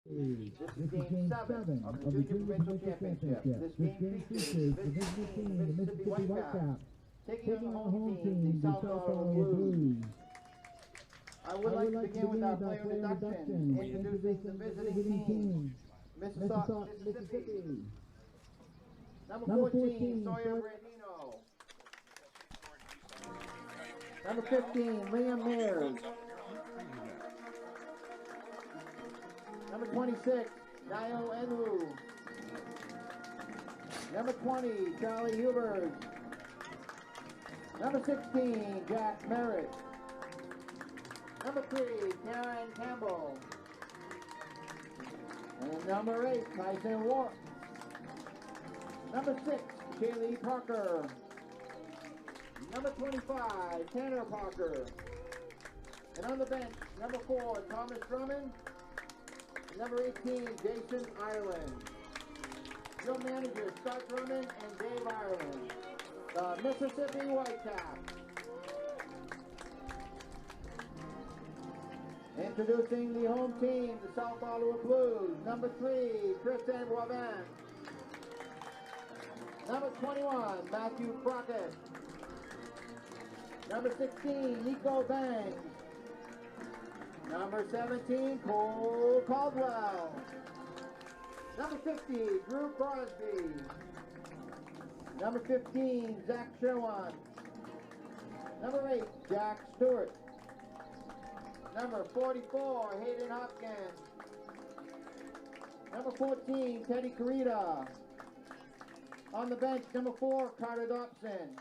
This is Game 7 of the Junior Provincial Championship. This game features the visiting team, the Mississippi Whitecaps, taking on the home team, the South Ottawa Blues. I would like to begin with our player introduction, introducing the visiting team, Mississippi. Number 14, Sawyer Brandino. Number 15, Liam Mears. Number 26, Nayo Enwu. Number 20, Charlie Humber. Number 16, Jack Merritt. Number 3, Karen Campbell. And number 8, Tyson Ward. Number 6, Shaylee Parker. Number 25, Tanner Parker. And on the bench, number 4, Thomas Drummond. And number 18, Jason Ireland. Your managers, Scott Drummond and Dave Ireland. The Mississippi Whitecaps. Introducing the home team, the South Ottawa Blues. Number 3, Tristan Boivin. Number 21, Matthew Crockett. Number 16, Nico Banks. Number 17, Cole Caldwell. Number 50, Drew Crosby. Number 15, Zach Sherwan. Number 8, Jack Stewart. Number 44, Hayden Hopkins. Number 14, Teddy Carita. On the bench, number 4, Carter Dobson.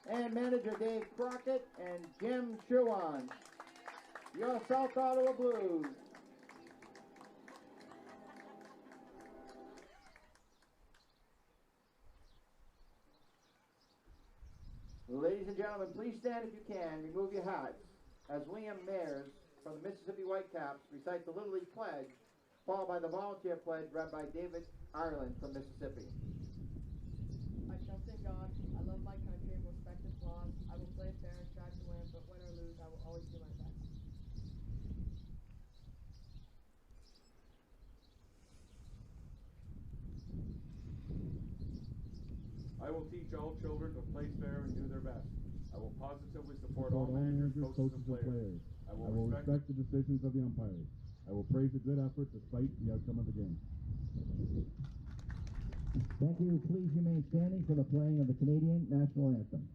And manager Dave Crockett and Jim Sherwan. Your South Ottawa Blues. Ladies and gentlemen, please stand if you can. Remove your hats as Liam Mears from the Mississippi Whitecaps recites the Little League Pledge, followed by the volunteer pledge read by David Ireland from Mississippi. I trust in God. I love my country and respect its laws. I will play fair and strive to win, but win or lose, I will always do my best. I will teach all children to play fair and do their best. I will positively support all managers, coaches, and players. I will respect the decisions of the umpires. I will praise a good effort despite the outcome of the game. Thank you. Please remain standing for the playing of the Canadian National Anthem.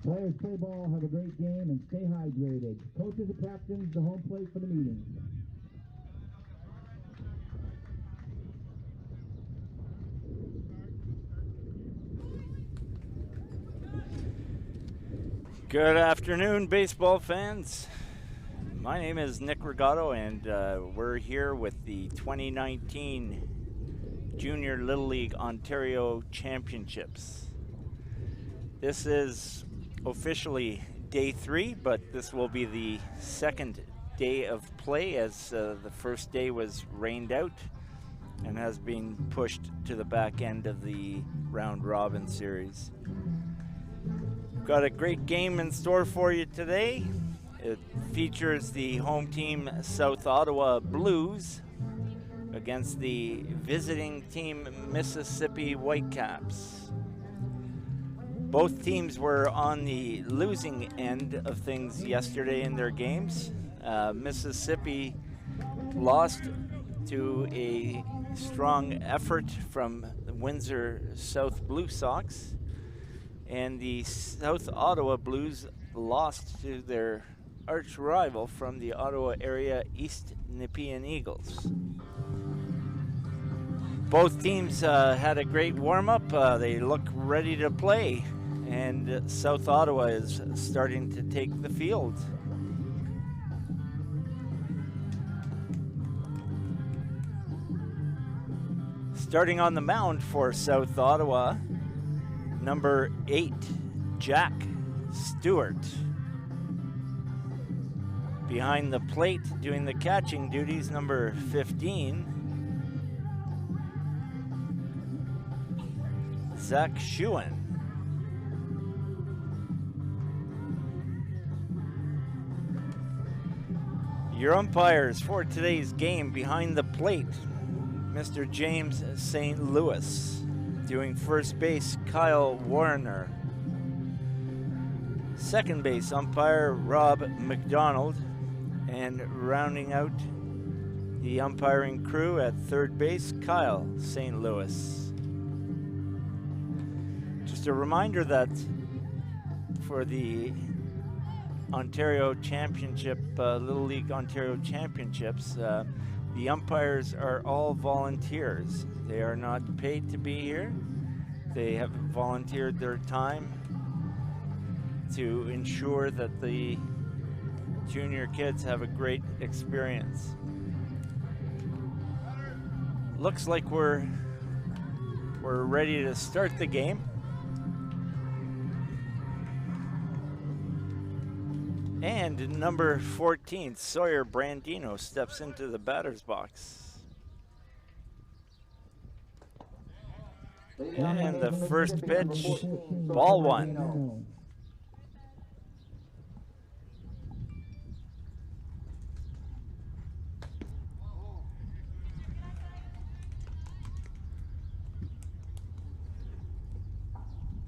Players play ball, have a great game, and stay hydrated. Coaches and captains, the home plate for the meeting. Good afternoon, baseball fans. My name is Nick Regato, and we're here with the 2019 Junior Little League Ontario Championships. This is officially day 3, but this will be the second day of play, as the first day was rained out and has been pushed to the back end of the round robin series. We've got a great game in store for you today. It features the home team South Ottawa Blues against the visiting team Mississippi Whitecaps. Both teams were on the losing end of things yesterday in their games. Mississippi lost to a strong effort from the Windsor South Blue Sox, and the South Ottawa Blues lost to their arch rival from the Ottawa area, East Nepean Eagles. Both teams had a great warm-up. They look ready to play, and South Ottawa is starting to take the field. Starting on the mound for South Ottawa, number 8, Jack Stewart. Behind the plate, doing the catching duties, number 15, Zach Schuen. Your umpires for today's game: behind the plate, Mr. James St. Louis. Doing first base, Kyle Warner. Second base umpire, Rob McDonald. And rounding out the umpiring crew at third base, Kyle St. Louis. Just a reminder that for the Ontario Championship, Little League Ontario Championships, the umpires are all volunteers. They are not paid to be here. They have volunteered their time to ensure that the junior kids have a great experience. Looks like we're ready to start the game. And number 14, Sawyer Brandino, steps into the batter's box. And the first pitch, ball one.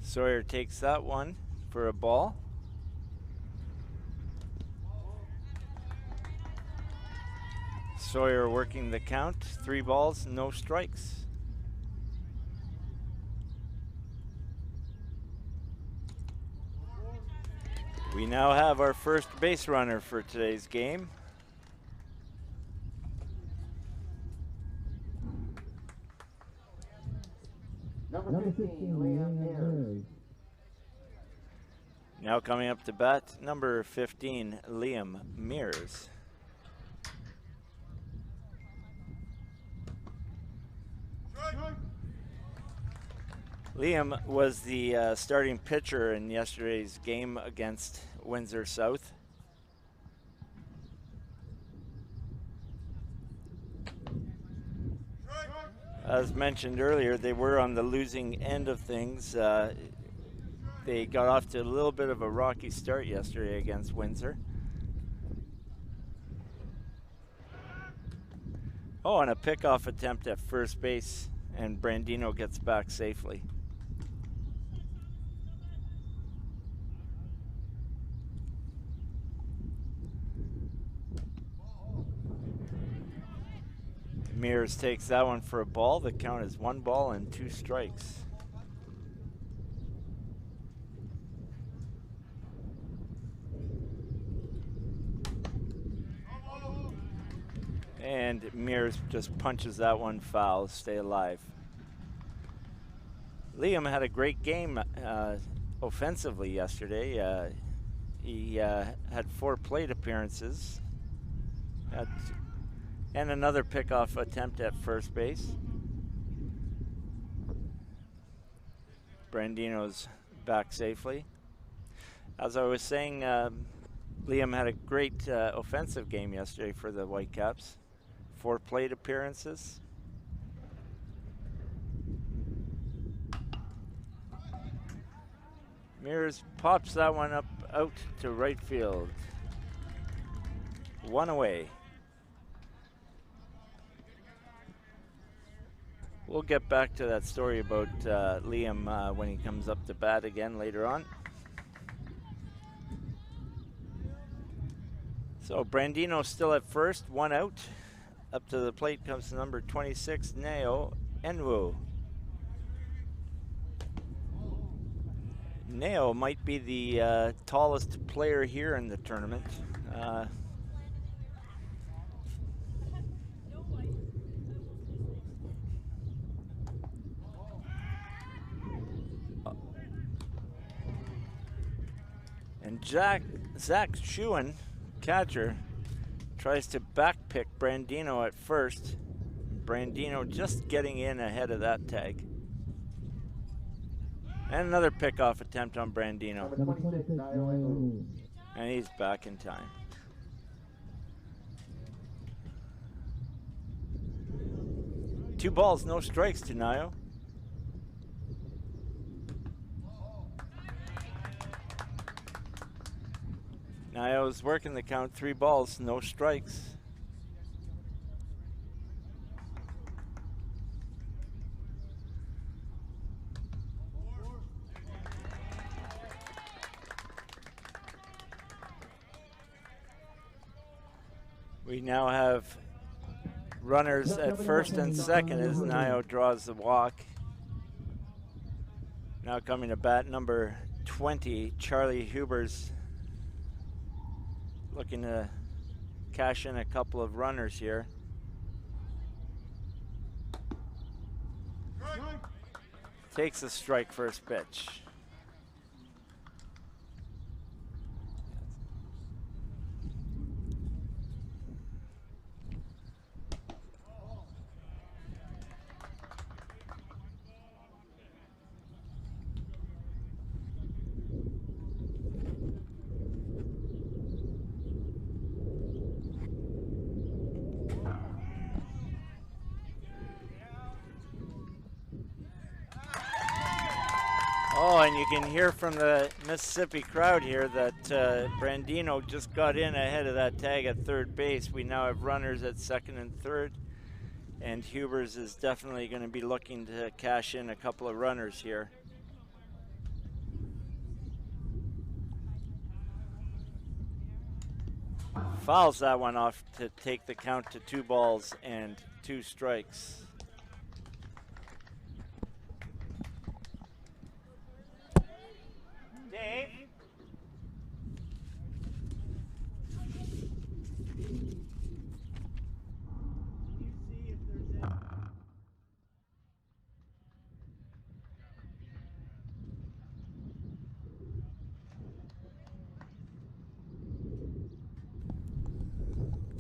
Sawyer takes that one for a ball. Sawyer working the count, 3 balls, no strikes. We now have our first base runner for today's game. Number 15, Liam Mears. Now coming up to bat, number 15, Liam Mears. Liam was the starting pitcher in yesterday's game against Windsor South. As mentioned earlier, they were on the losing end of things. They got off to a little bit of a rocky start yesterday against Windsor. Oh, and a pickoff attempt at first base, and Brandino gets back safely. Mears takes that one for a ball. The count is 1 ball and 2 strikes. And Mears just punches that one foul, stay alive. Liam had a great game offensively yesterday. He had 4 plate appearances. And another pickoff attempt at first base. Brandino's back safely. As I was saying, Liam had a great offensive game yesterday for the Whitecaps. 4 plate appearances. Mears pops that one up out to right field. 1 away. We'll get back to that story about Liam when he comes up to bat again later on. So Brandino still at first, 1 out. Up to the plate comes number 26, Neo Enwu. Neo might be the tallest player here in the tournament. And Zach Schuen, catcher, tries to backpick Brandino at first. Brandino just getting in ahead of that tag. And another pickoff attempt on Brandino. And he's back in time. Two balls, no strikes to Nio. Nio's working the count, 3 balls, no strikes. We now have runners at first and second as Nio draws the walk. Now coming to bat, number 20, Charlie Huber's looking to cash in a couple of runners here. Takes a strike first pitch. Oh, and you can hear from the Mississippi crowd here that Brandino just got in ahead of that tag at third base. We now have runners at second and third, and Hubers is definitely going to be looking to cash in a couple of runners here. Fouls that one off to take the count to 2 balls and 2 strikes. Dave.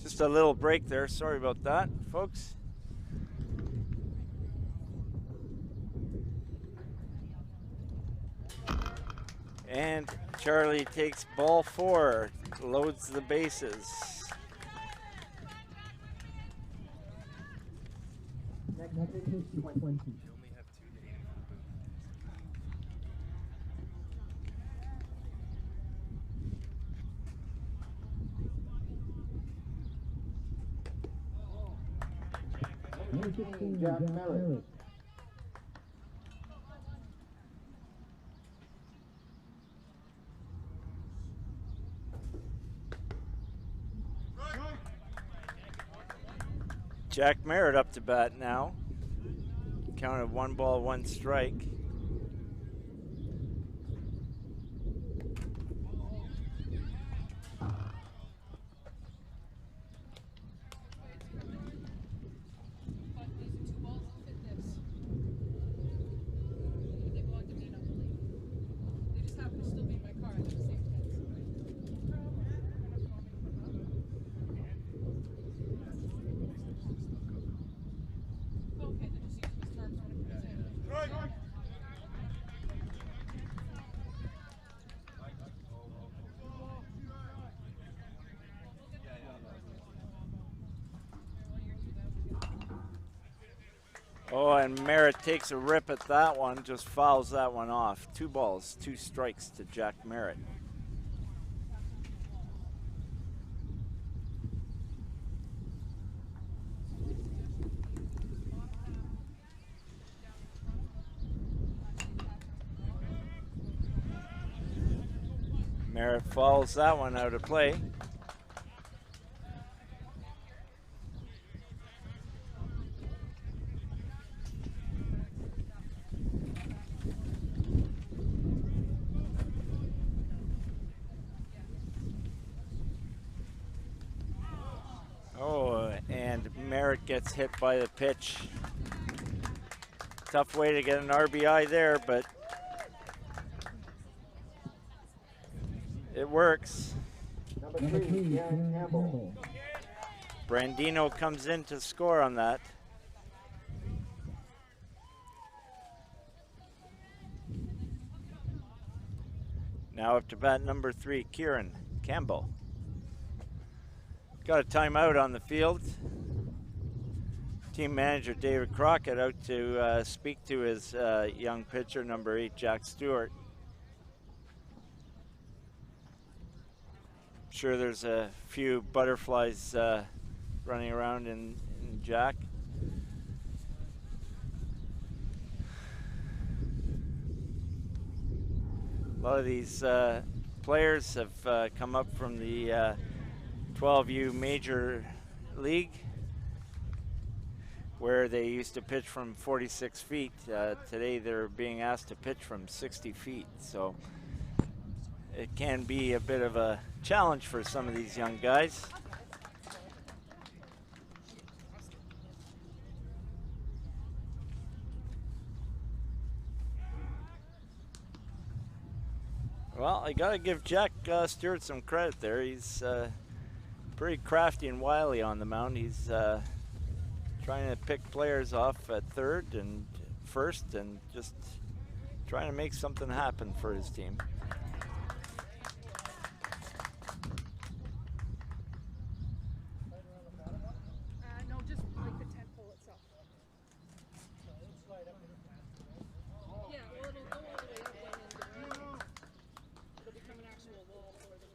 Just a little break there. Sorry about that, folks. And Charlie takes ball 4, loads the bases. Next pitch is 20. Number 16, Jack Merritt. Jack Merritt up to bat now. Count of 1 ball, 1 strike. Oh, and Merritt takes a rip at that one, just fouls that one off. 2 balls, 2 strikes to Jack Merritt. Merritt follows that one out of play. Oh, and Merritt gets hit by the pitch. Tough way to get an RBI there, but it works. Number 3, Karen Campbell. Brandino comes in to score on that. Now up to bat number 3, Kieran Campbell. Got a timeout on the field. Team manager David Crockett out to speak to his young pitcher, number 8, Jack Stewart. Sure there's a few butterflies running around in Jack. A lot of these players have come up from the 12U Major League, where they used to pitch from 46 feet. Today they're being asked to pitch from 60 feet. So it can be a bit of a challenge for some of these young guys. Well, I gotta give Jack Stewart some credit there. He's pretty crafty and wily on the mound. He's trying to pick players off at third and first and just trying to make something happen for his team. No, just like the tent pole itself. Yeah, well, it'll go all the way up and then it'll become an actual wall for them.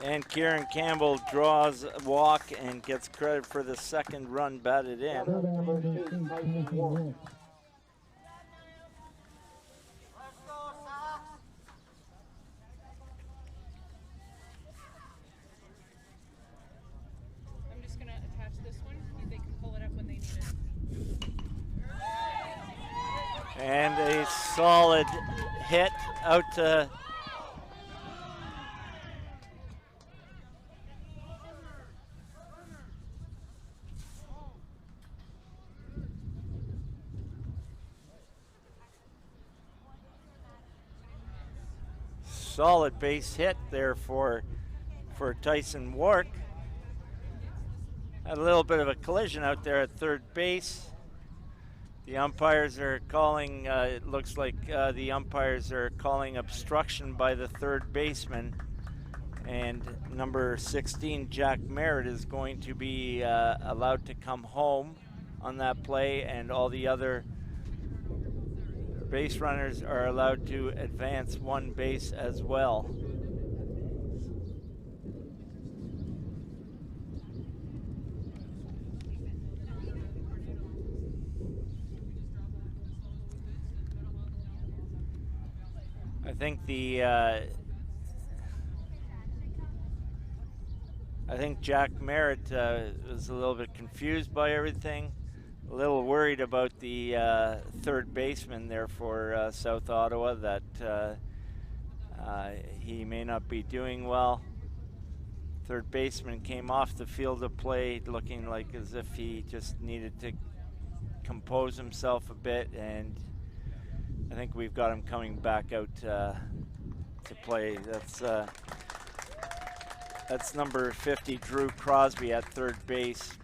And Kieran Campbell draws a walk and gets credit for the second run batted in. Number 8, Tyson Warren. I'm just gonna attach this one. They can pull it up when they need it. And a solid hit out to solid base hit there for Tyson Wark. Had a little bit of a collision out there at third base. The umpires are calling, it looks like the umpires are calling obstruction by the third baseman. And number 16, Jack Merritt, is going to be allowed to come home on that play, and all the other base runners are allowed to advance one base as well. I think Jack Merritt was a little bit confused by everything. A little worried about the third baseman there for South Ottawa, that he may not be doing well. Third baseman came off the field of play looking like as if he just needed to compose himself a bit, and I think we've got him coming back out to play. That's number 50, Drew Crosby, at third base.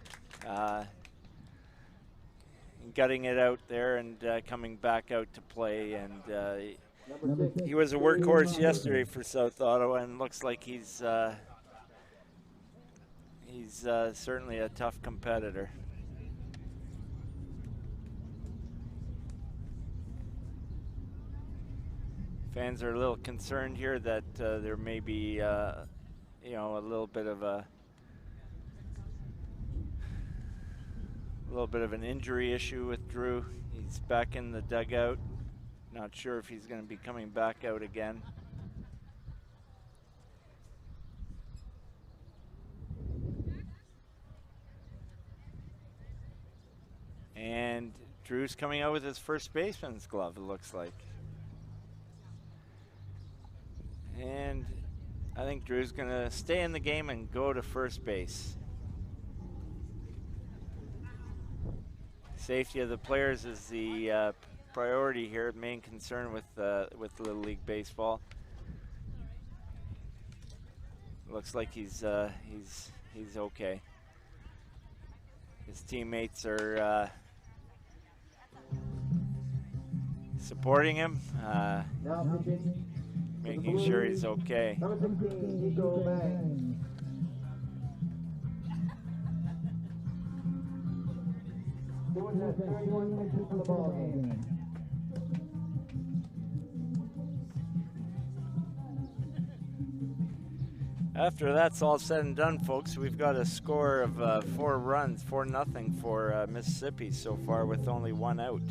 Gutting it out there and coming back out to play, and he was a workhorse yesterday for South Ottawa, and looks like he's certainly a tough competitor. Fans are a little concerned here that there may be a little bit of a little bit of an injury issue with Drew. He's back in the dugout. Not sure if he's going to be coming back out again. And Drew's coming out with his first baseman's glove, it looks like. And I think Drew's going to stay in the game and go to first base. Safety of the players is the priority here, main concern with Little League Baseball. Looks like he's okay. His teammates are supporting him, making sure he's okay. Number 16, Nico Bangs. Doing that 31 minutes into the ball game. After that's all said and done, folks, we've got a score of 4 runs, 4-0 for Mississippi so far with only 1 out.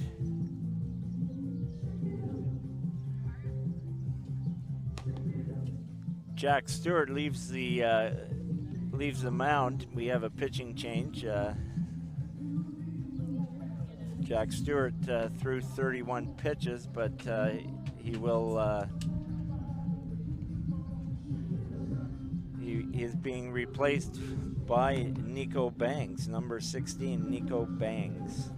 Jack Stewart leaves the mound. We have a pitching change. Jack Stewart threw 31 pitches, but he will. He is being replaced by Nico Bangs, number 16, Nico Bangs.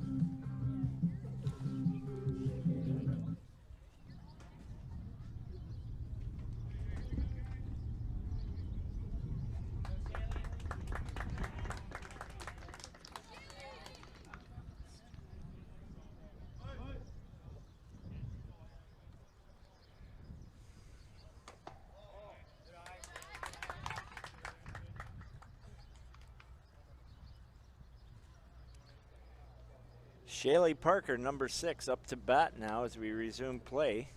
Shaylee Parker, number 6, up to bat now as we resume play.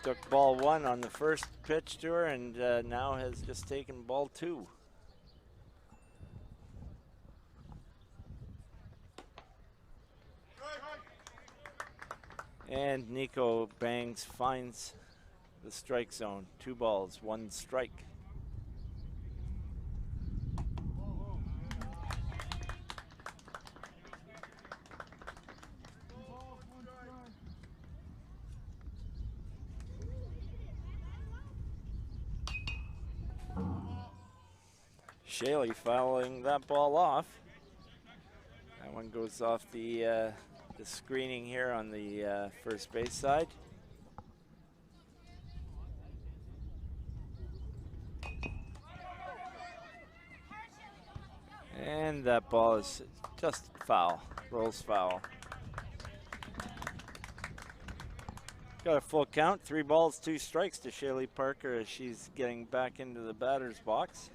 Took ball 1 on the first pitch to her and now has just taken ball 2. And Nico Bangs finds the strike zone. 2 balls, 1 strike. Shaylee fouling that ball off. That one goes off the screening here on the first base side. And that ball is just foul, rolls foul. Got a full count, 3 balls, 2 strikes to Shaylee Parker as she's getting back into the batter's box.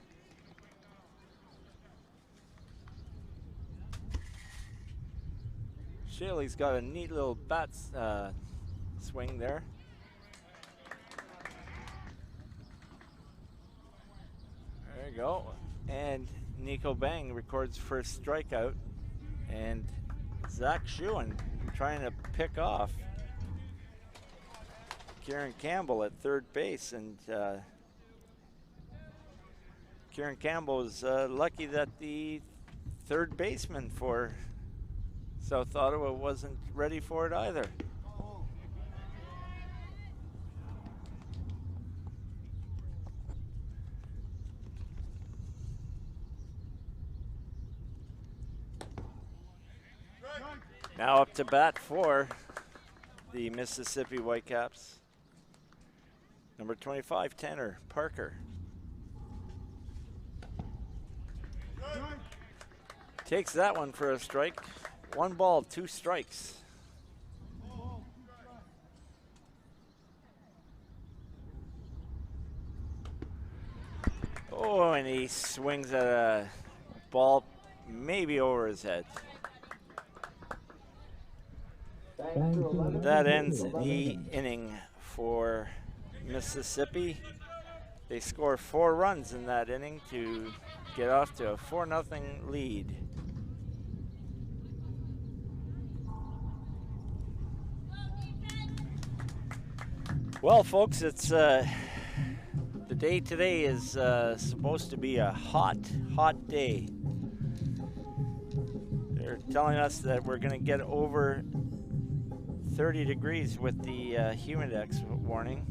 Shaylee's got a neat little bat swing there. There you go. And Nico Bang records first strikeout. And Zach Schuen trying to pick off Kieran Campbell at third base. And Kieran Campbell is lucky that the third baseman for South Ottawa wasn't ready for it either. Now up to bat for the Mississippi Whitecaps. Number 25, Tanner Parker. Takes that one for a strike. 1 ball, 2 strikes. Oh, and he swings at a ball maybe over his head. That ends the inning for Mississippi. They score 4 runs in that inning to get off to a 4-0 lead. Well, folks, it's the day today is supposed to be a hot day. They're telling us that we're going to get over 30 degrees with the humidex warning.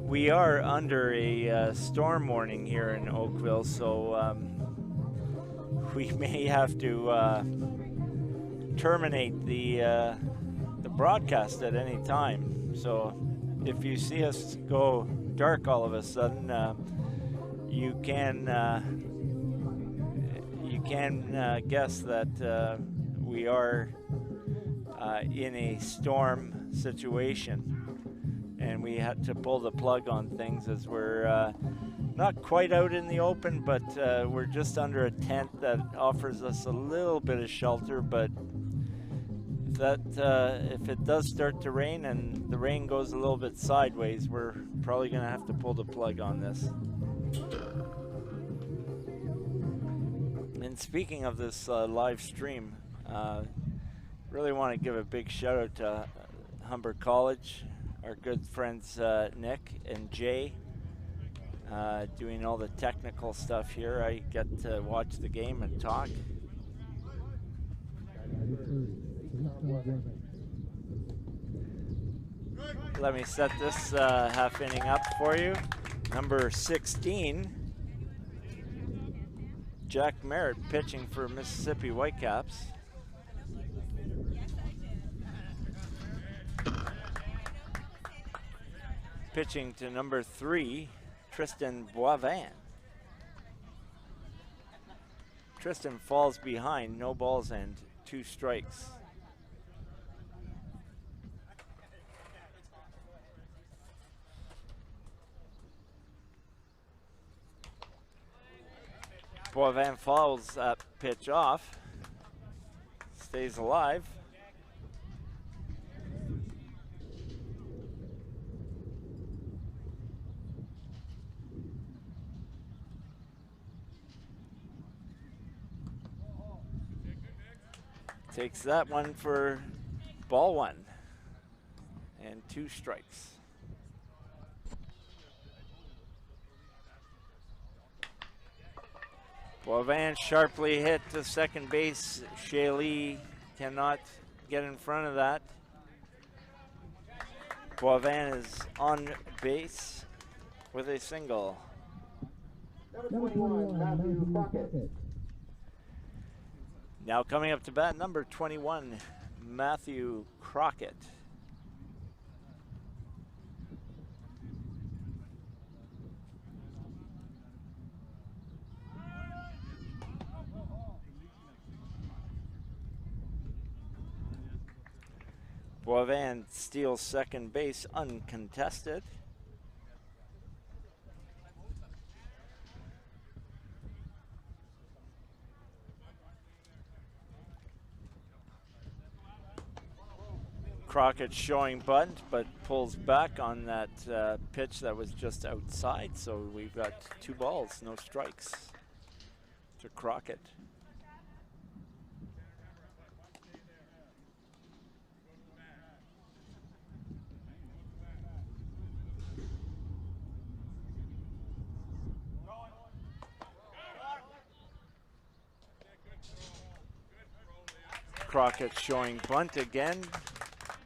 We are under a storm warning here in Oakville, so we may have to terminate the broadcast at any time. So if you see us go dark all of a sudden, you can guess that we are in a storm situation. And we had to pull the plug on things as we're not quite out in the open, but we're just under a tent that offers us a little bit of shelter. But if it does start to rain and the rain goes a little bit sideways, we're probably going to have to pull the plug on this. And speaking of this live stream, really want to give a big shout out to Humber College. Our good friends Nick and Jay doing all the technical stuff here. I get to watch the game and talk. Let me set this half inning up for you. Number 16, Jack Merritt pitching for Mississippi Whitecaps. Pitching to number 3, Tristan Boivin. Tristan falls behind, no balls and 2 strikes. Boivin fouls that pitch off, stays alive. Takes that one for ball 1 and 2 strikes. Boivin sharply hit to second base. Shaylee cannot get in front of that. Boivin is on base with a single. Number 21, Matthew Crockett. Now coming up to bat, number 21, Matthew Crockett. Boivin steals second base uncontested. Crockett showing bunt, but pulls back on that pitch that was just outside. So we've got 2 balls, no strikes to Crockett. Crockett showing bunt again,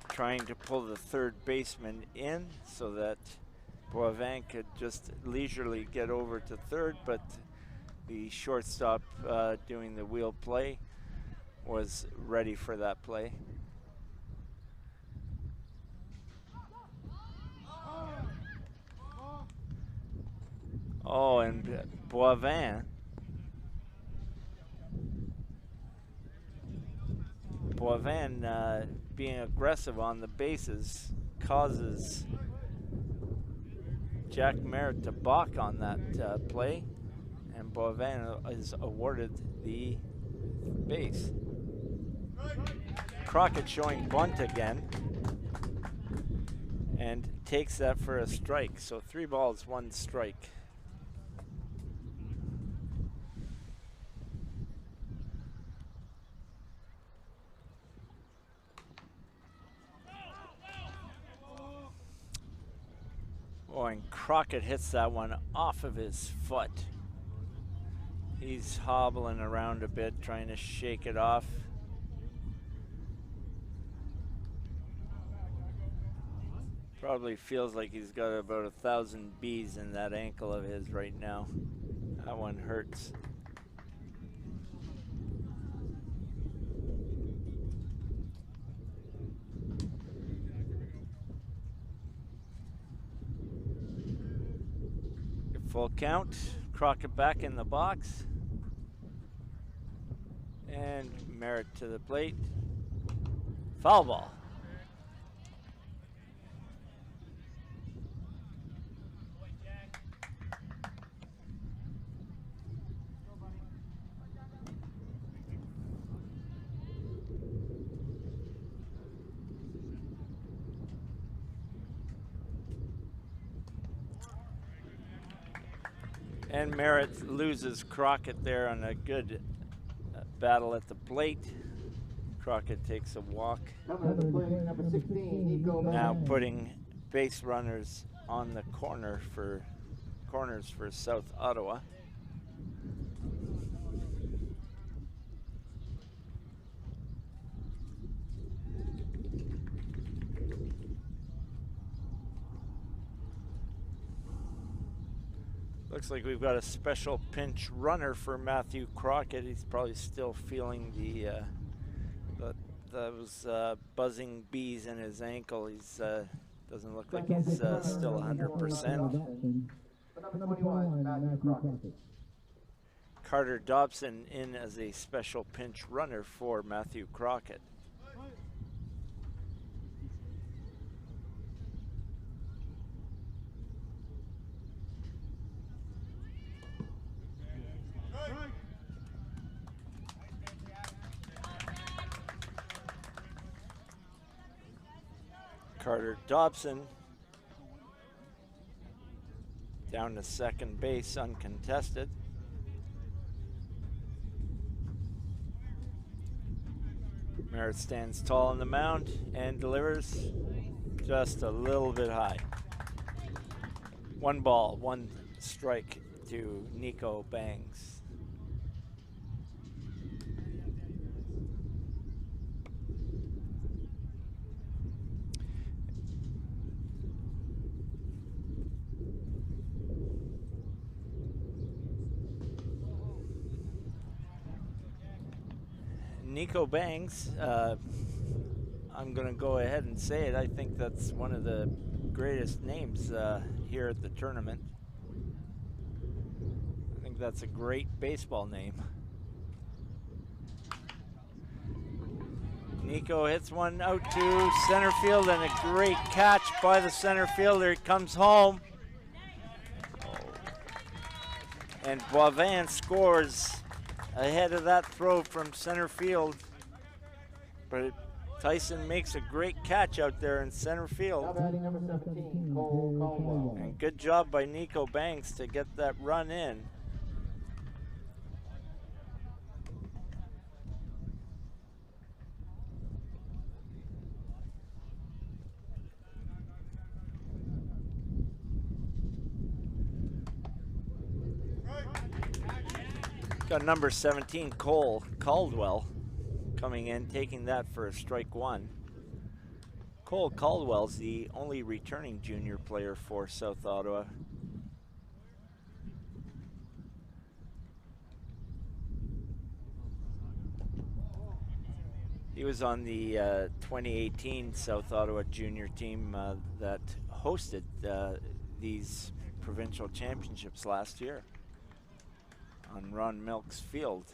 trying to pull the third baseman in so that Boivin could just leisurely get over to third, but the shortstop doing the wheel play was ready for that play. Oh, and Boivin being aggressive on the bases causes Jack Merritt to balk on that play, and Boivin is awarded the base. Crockett showing bunt again and takes that for a strike. So 3 balls, 1 strike. Oh, and Crockett hits that one off of his foot. He's hobbling around a bit, trying to shake it off. Probably feels like he's got about 1,000 bees in that ankle of his right now. That one hurts. Full count. Crockett back in the box. And Merritt to the plate. Foul ball. And Merritt loses Crockett there on a good battle at the plate. Crockett takes a walk. Coming to the plate, number 16, Nico Now Banks. putting base runners on the corners for South Ottawa. Looks like we've got a special pinch runner for Matthew Crockett. He's probably still feeling those buzzing bees in his ankle. He's doesn't look like he's still 100%. Number 21, Matthew Crockett. Carter Dobson in as a special pinch runner for Matthew Crockett. Carter Dobson down to second base, uncontested. Merritt stands tall on the mound and delivers just a little bit high. 1 ball, 1 strike to Nico Banks. Nico Banks, I'm going to go ahead and say it. I think that's one of the greatest names here at the tournament. I think that's a great baseball name. Nico hits one out to center field and a great catch by the center fielder. He comes home. And Boivin scores ahead of that throw from center field. But Tyson makes a great catch out there in center field. Now batting number 17, Cole Caldwell. And good job by Nico Banks to get that run in. Got number 17, Cole Caldwell, coming in, taking that for a strike 1. Cole Caldwell's the only returning junior player for South Ottawa. He was on the 2018 South Ottawa junior team that hosted these provincial championships last year on Ron Milk's field.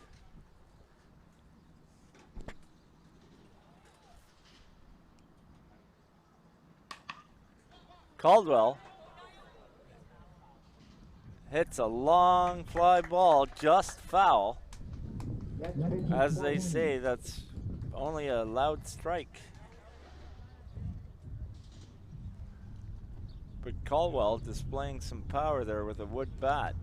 Caldwell hits a long fly ball, just foul. As they say, that's Only a loud strike. But Caldwell displaying some power there with a wood bat.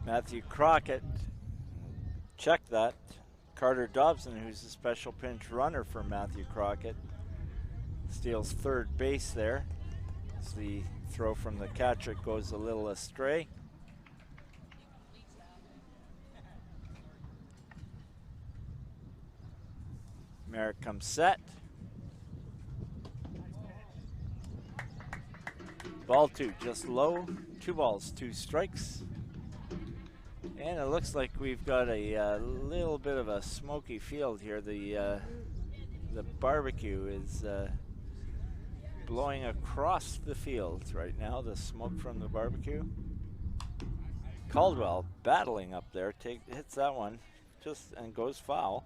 Matthew Crockett, check that. Carter Dobson, who's a special pinch runner for Matthew Crockett, steals third base there. As the throw from the catcher goes a little astray. Merritt comes set. Ball two, just low. 2 balls, 2 strikes. And it looks like we've got a little bit of a smoky field here. The barbecue is blowing across the field right now, the smoke from the barbecue. Caldwell battling up there, hits that one and goes foul.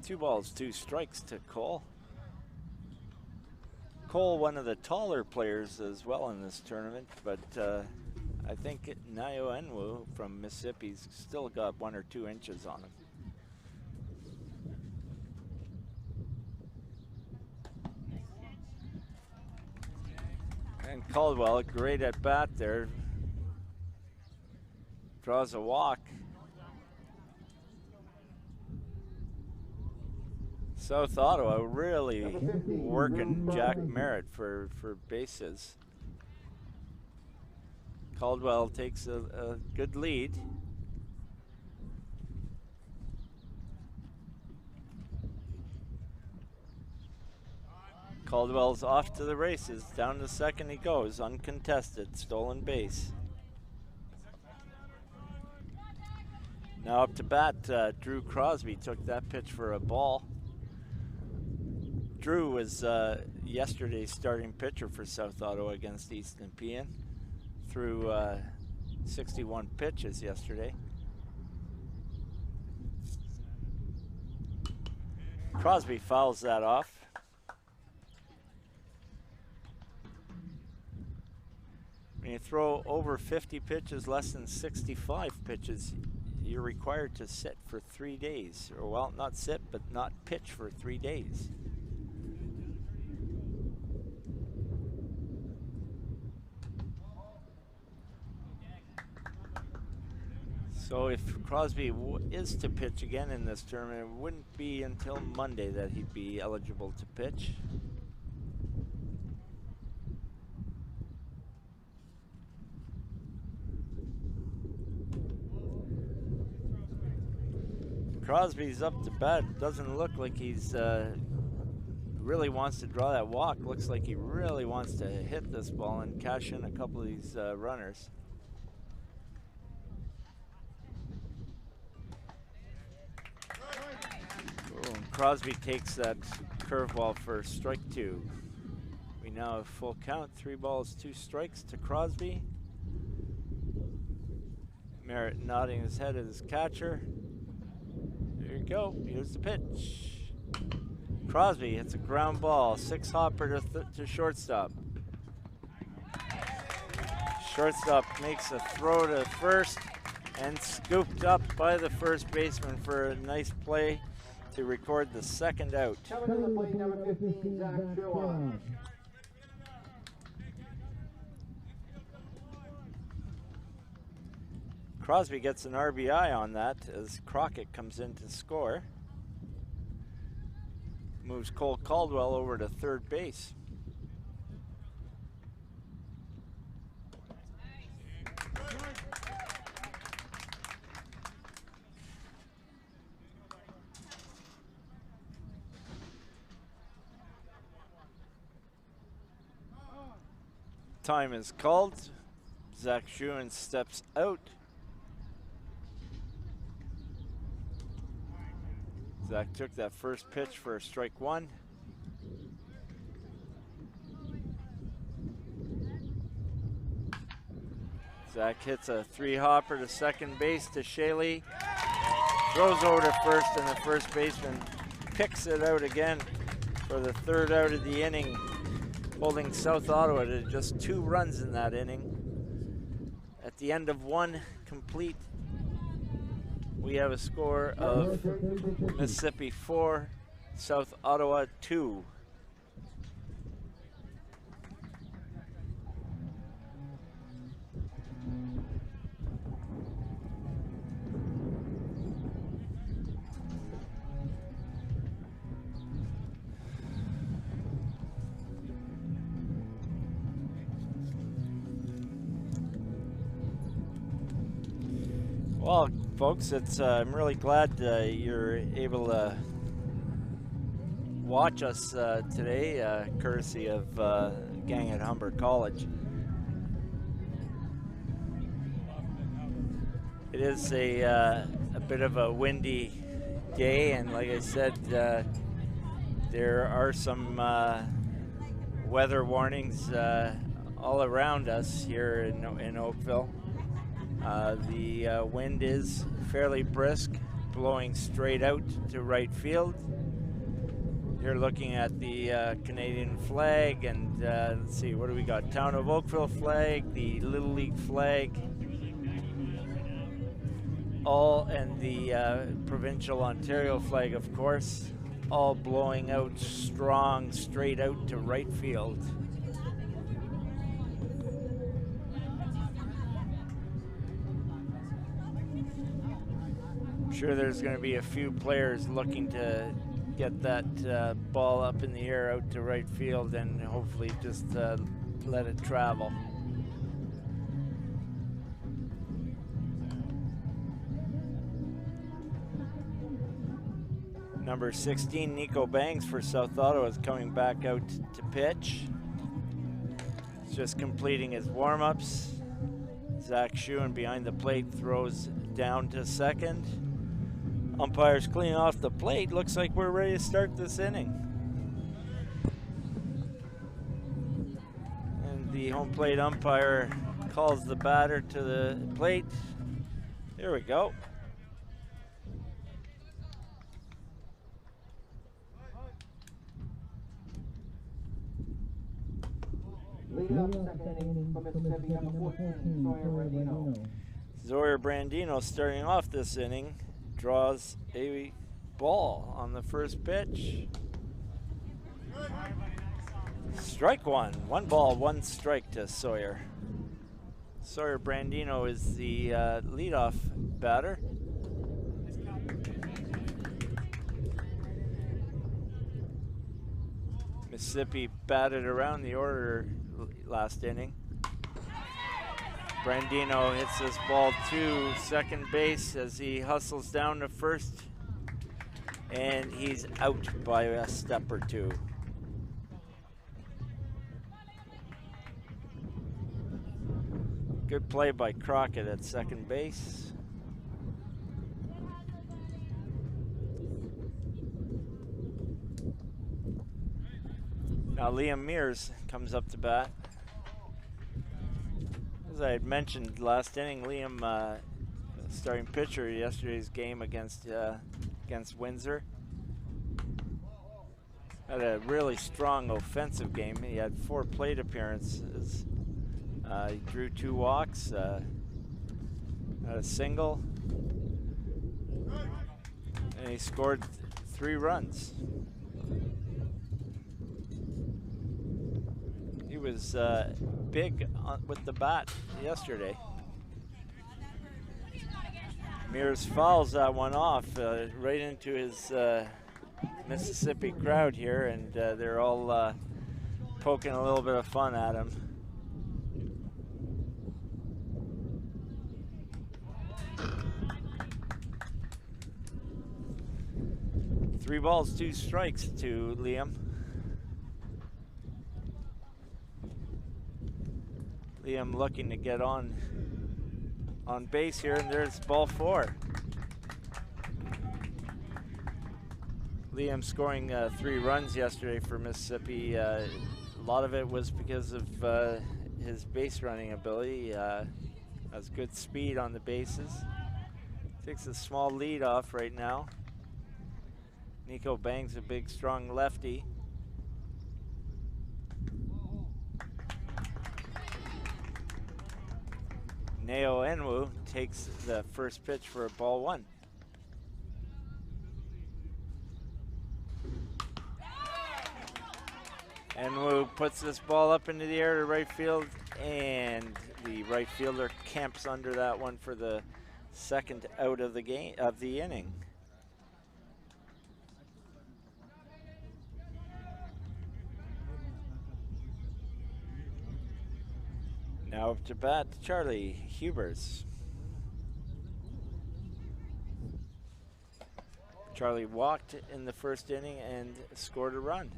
2 balls, 2 strikes to Cole. Cole, one of the taller players as well in this tournament, but I think Nayoenwu from Mississippi's still got 1 or 2 inches on him. And Caldwell, great at bat there. Draws a walk. South Ottawa really working Jack Merritt for bases. Caldwell takes a good lead. Caldwell's off to the races. Down to second he goes, uncontested, stolen base. Now up to bat, Drew Crosby took that pitch for a ball. Drew was yesterday's starting pitcher for South Ottawa against East Nepean. Threw 61 pitches yesterday. Crosby fouls that off. When you throw over 50 pitches, less than 65 pitches, you're required to sit for 3 days. Or, well, not sit, but not pitch for 3 days. So if Crosby is to pitch again in this tournament, it wouldn't be until Monday that he'd be eligible to pitch. Crosby's up to bat. Doesn't look like he's really wants to draw that walk. Looks like he really wants to hit this ball and cash in a couple of these runners. Crosby takes that curveball for strike 2. We now have full count, 3 balls, 2 strikes to Crosby. Merritt nodding his head at his catcher. There you go, here's the pitch. Crosby hits a ground ball, 6-hopper to shortstop. Shortstop makes a throw to first and scooped up by the first baseman for a nice play to record the second out. Coming to the plate, number 15, Zach Sherlock. Crosby gets an RBI on that as Crockett comes in to score. Moves Cole Caldwell over to third base. time is called. Zach Schuen steps out. Zach took that first pitch for strike one. Zach hits a three-hopper to second base to Shaley. Throws over to first, and the first baseman picks it out again for the third out of the inning, holding South Ottawa to just 2 runs in that inning. At the end of 1 complete, we have a score of Mississippi 4, South Ottawa 2. Well, folks, I'm really glad you're able to watch us today, courtesy of gang at Humber College. It is a bit of a windy day, and like I said, there are some weather warnings all around us here in Oakville. The wind is fairly brisk, blowing straight out to right field. You're looking at the Canadian flag, and let's see, what do we got? Town of Oakville flag, the Little League flag, and the provincial Ontario flag, of course, all blowing out strong, straight out to right field. Sure, there's going to be a few players looking to get that ball up in the air out to right field and hopefully just let it travel. Number 16, Nico Banks for South Ottawa, is coming back out to pitch. He's just completing his warm-ups. Zach Schuen behind the plate throws down to second. Umpires clean off the plate. Looks like we're ready to start this inning. And the home plate umpire calls the batter to the plate. Here we go. Lead up, second inning from Mississippi, number 14, Sawyer Brandino. Sawyer Brandino starting off this inning. Draws a ball on the first pitch. Strike one. 1 ball, 1 strike to Sawyer. Sawyer Brandino is the leadoff batter. Mississippi batted around the order last inning. Brandino hits this ball to second base as he hustles down to first, and he's out by a step or two. Good play by Crockett at second base. Now Liam Mears comes up to bat. As I had mentioned last inning, Liam, starting pitcher yesterday's game against Windsor, had a really strong offensive game. He had 4 plate appearances. He drew 2 walks, had a single, and he scored 3 runs. He was big with the bat yesterday. Mears fouls that one off right into his Mississippi crowd here, and they're all poking a little bit of fun at him. Three balls, 2 strikes to Liam. Liam looking to get on base here, and there's ball 4. Liam scoring 3 runs yesterday for Mississippi. A lot of it was because of his base running ability. Has good speed on the bases. Takes a small lead off right now. Nico bangs a big, strong lefty. Neo Enwu takes the first pitch for ball 1. Enwu puts this ball up into the air to right field, and the right fielder camps under that one for the second out of the game of the inning. Now up to bat, Charlie Hubers. Charlie walked in the first inning and scored a run.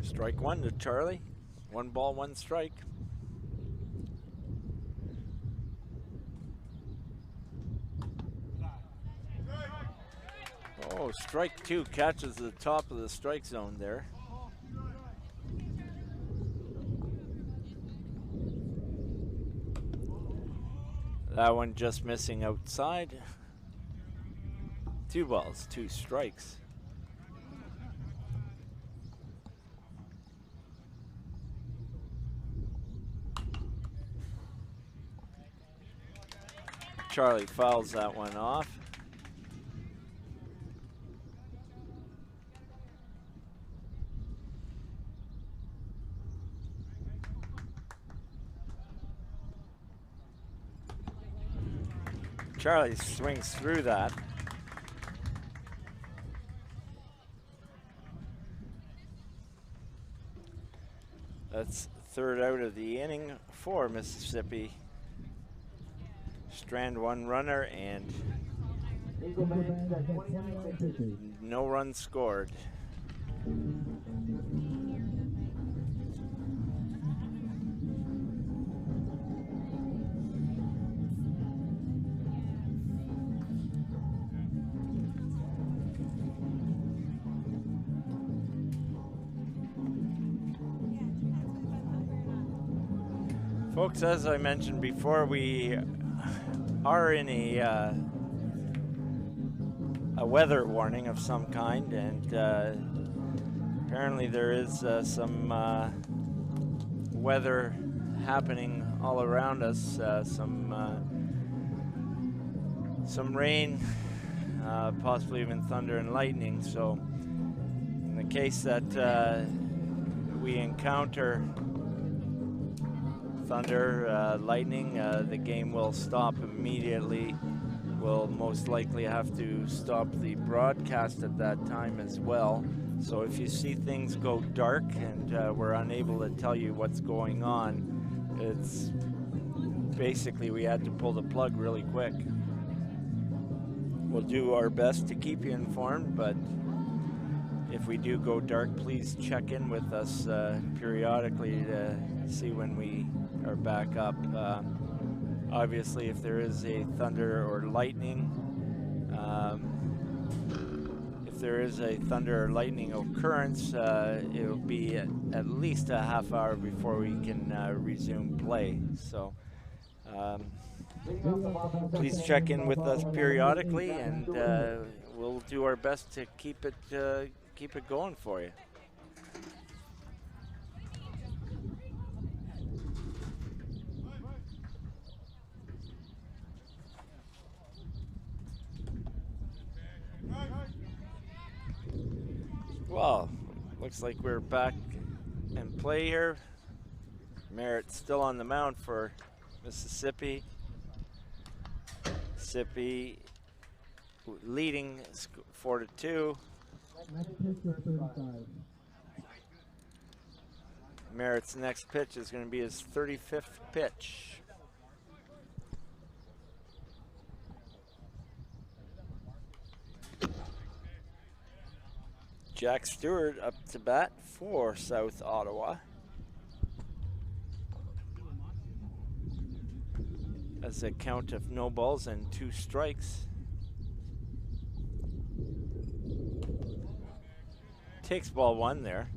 Strike 1 to Charlie. 1 ball, 1 strike. Oh, strike 2, catches the top of the strike zone there. That one just missing outside. 2 balls, 2 strikes. Charlie fouls that one off. Charlie swings through that. That's 3rd out of the inning for Mississippi. Strand 1 runner and no runs scored. Folks, as I mentioned before, we are in a weather warning of some kind, and apparently there is some weather happening all around us. Some rain, possibly even thunder and lightning. So in the case that we encounter thunder, lightning, the game will stop immediately. We'll most likely have to stop the broadcast at that time as well. So if you see things go dark and we're unable to tell you what's going on, it's basically we had to pull the plug really quick. We'll do our best to keep you informed, but if we do go dark, please check in with us periodically to see when we are back up. Obviously, if there is a thunder or lightning, occurrence, it'll be at least a half hour before we can resume play. So please check in with us periodically, and we'll do our best to keep it going for you. Well, looks like we're back in play here. Merritt still on the mound for Mississippi. Mississippi leading 4-2. Merritt's next pitch is going to be his 35th pitch. Jack Stewart up to bat for South Ottawa. As a count of no balls and 2 strikes. Takes ball 1 there.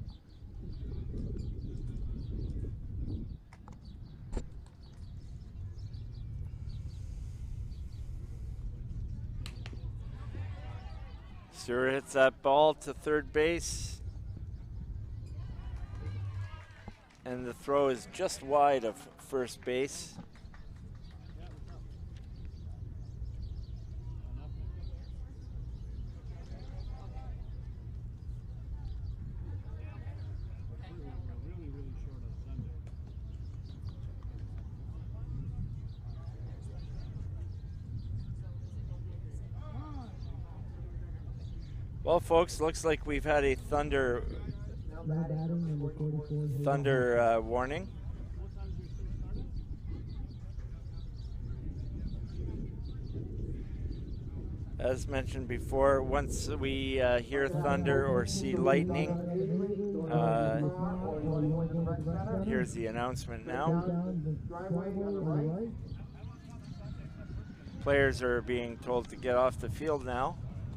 Stewart hits that ball to third base. And the throw is just wide of first base. Well, folks, looks like we've had a thunder warning. As mentioned before, once we hear thunder or see lightning, here's the announcement now. Players are being told to get off the field now.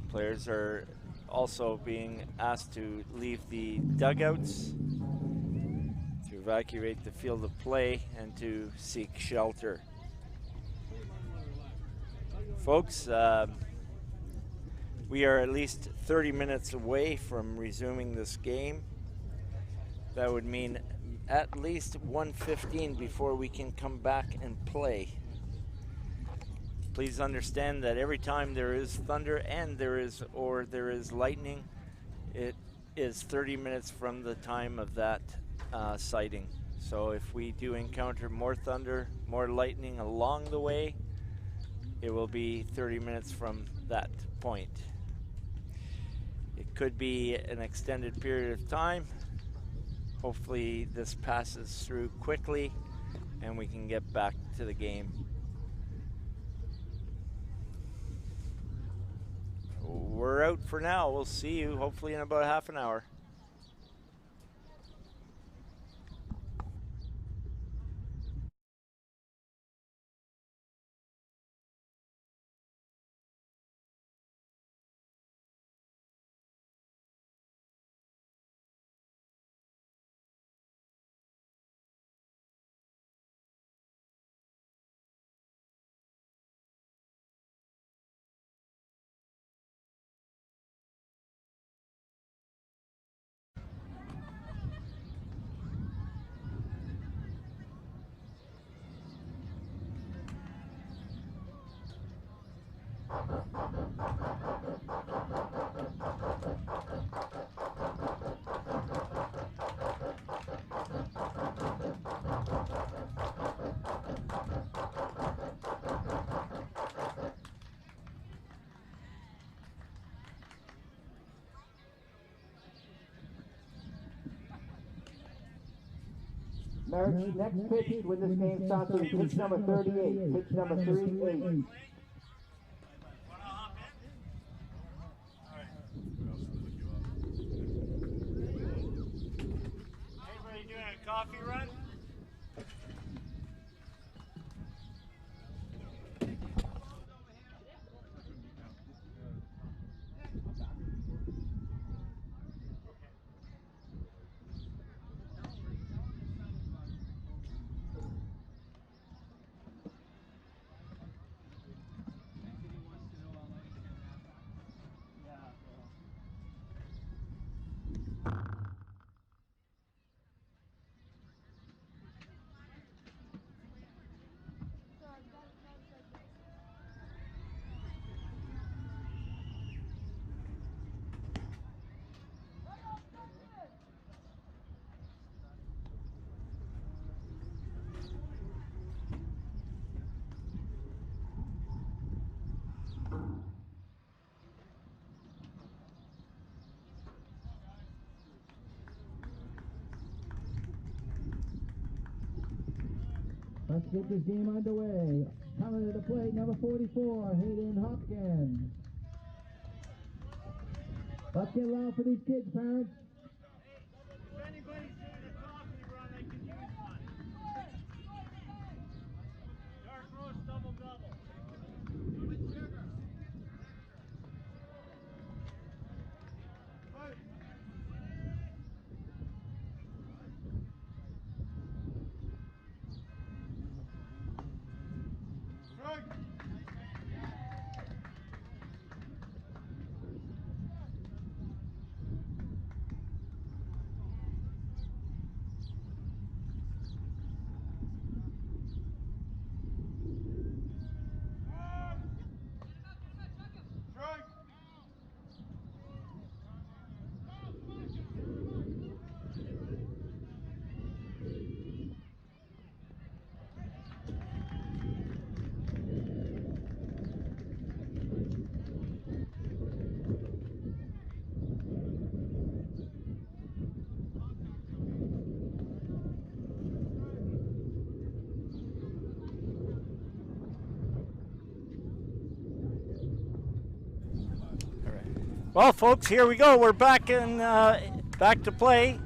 Players are also being asked to leave the dugouts, to evacuate the field of play, and to seek shelter. Folks, we are at least 30 minutes away from resuming this game. That would mean at least 1:15 before we can come back and play. Please understand that every time there is thunder and there is lightning, it is 30 minutes from the time of that sighting. So if we do encounter more thunder, more lightning along the way, it will be 30 minutes from that point. It could be an extended period of time. Hopefully this passes through quickly and we can get back to the game. We're out for now. We'll see you hopefully in about half an hour. Next pitch when this game starts is pitch number 38, pitch number 38. Anybody doing a coffee run? Let's get this game underway. Coming to the plate, number 44, Hayden Hopkins. Let's get loud for these kids, parents. Well, folks, here we go. We're back in, back to play.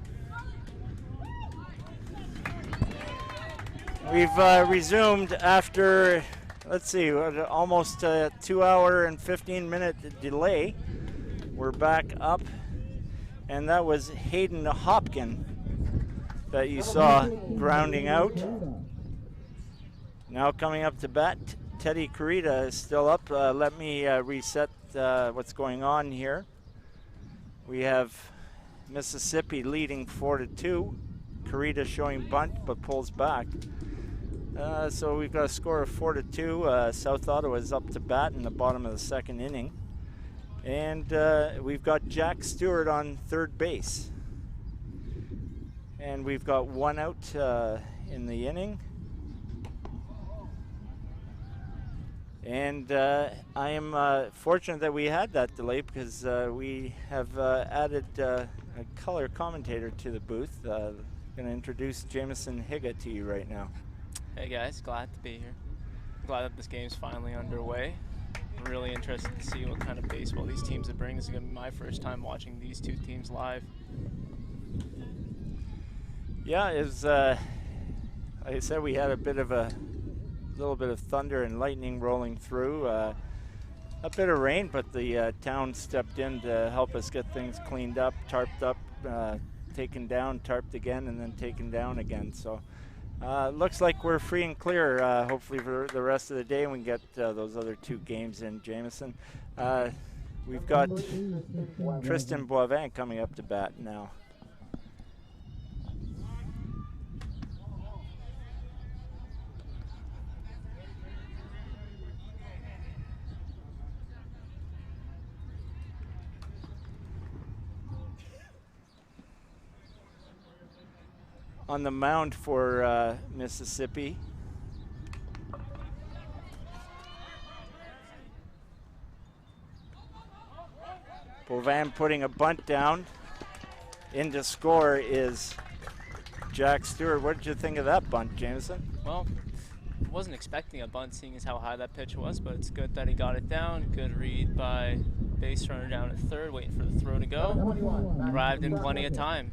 We've resumed after, let's see, almost a 2 hour and 15-minute delay. We're back up, and that was Hayden Hopkin that you saw grounding out. Now coming up to bat, Teddy Carita is still up. Let me reset what's going on here. We have Mississippi leading 4-2. Carita showing bunt but pulls back. So we've got a score of 4-2. South Ottawa is up to bat in the bottom of the second inning. And we've got Jack Stewart on third base. And we've got one out in the inning. And I am fortunate that we had that delay because we have added a color commentator to the booth. Going to introduce Jameson Higa to you right now. Hey guys, glad to be here. Glad that this game's finally underway. I'm really interested to see what kind of baseball these teams will bring. This is going to be my first time watching these two teams live. Yeah, it's like I said, we had a little bit of thunder and lightning rolling through. A bit of rain, but the town stepped in to help us get things cleaned up, tarped up, taken down, tarped again, and then taken down again. So looks like we're free and clear, hopefully for the rest of the day, and we can get those other two games in, Jameson. We've got Tristan Boivin coming up to bat now. On the mound for Mississippi, Boivin putting a bunt down. In to score is Jack Stewart. What did you think of that bunt, Jameson? Well, I wasn't expecting a bunt seeing as how high that pitch was, but it's good that he got it down. Good read by base runner down at third, waiting for the throw to go. Arrived in plenty of time.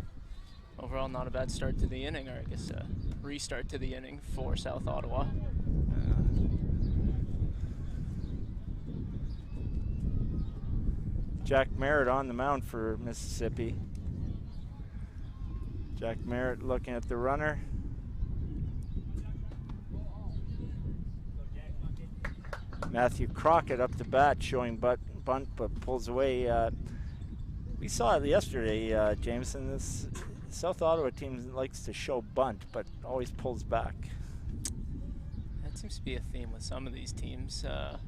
Overall, not a bad start to the inning, or I guess a restart to the inning for South Ottawa. Jack Merritt on the mound for Mississippi. Jack Merritt looking at the runner. Matthew Crockett up to bat, showing bunt but pulls away. We saw it yesterday, Jameson. This South Ottawa team likes to show bunt, but always pulls back. That seems to be a theme with some of these teams. I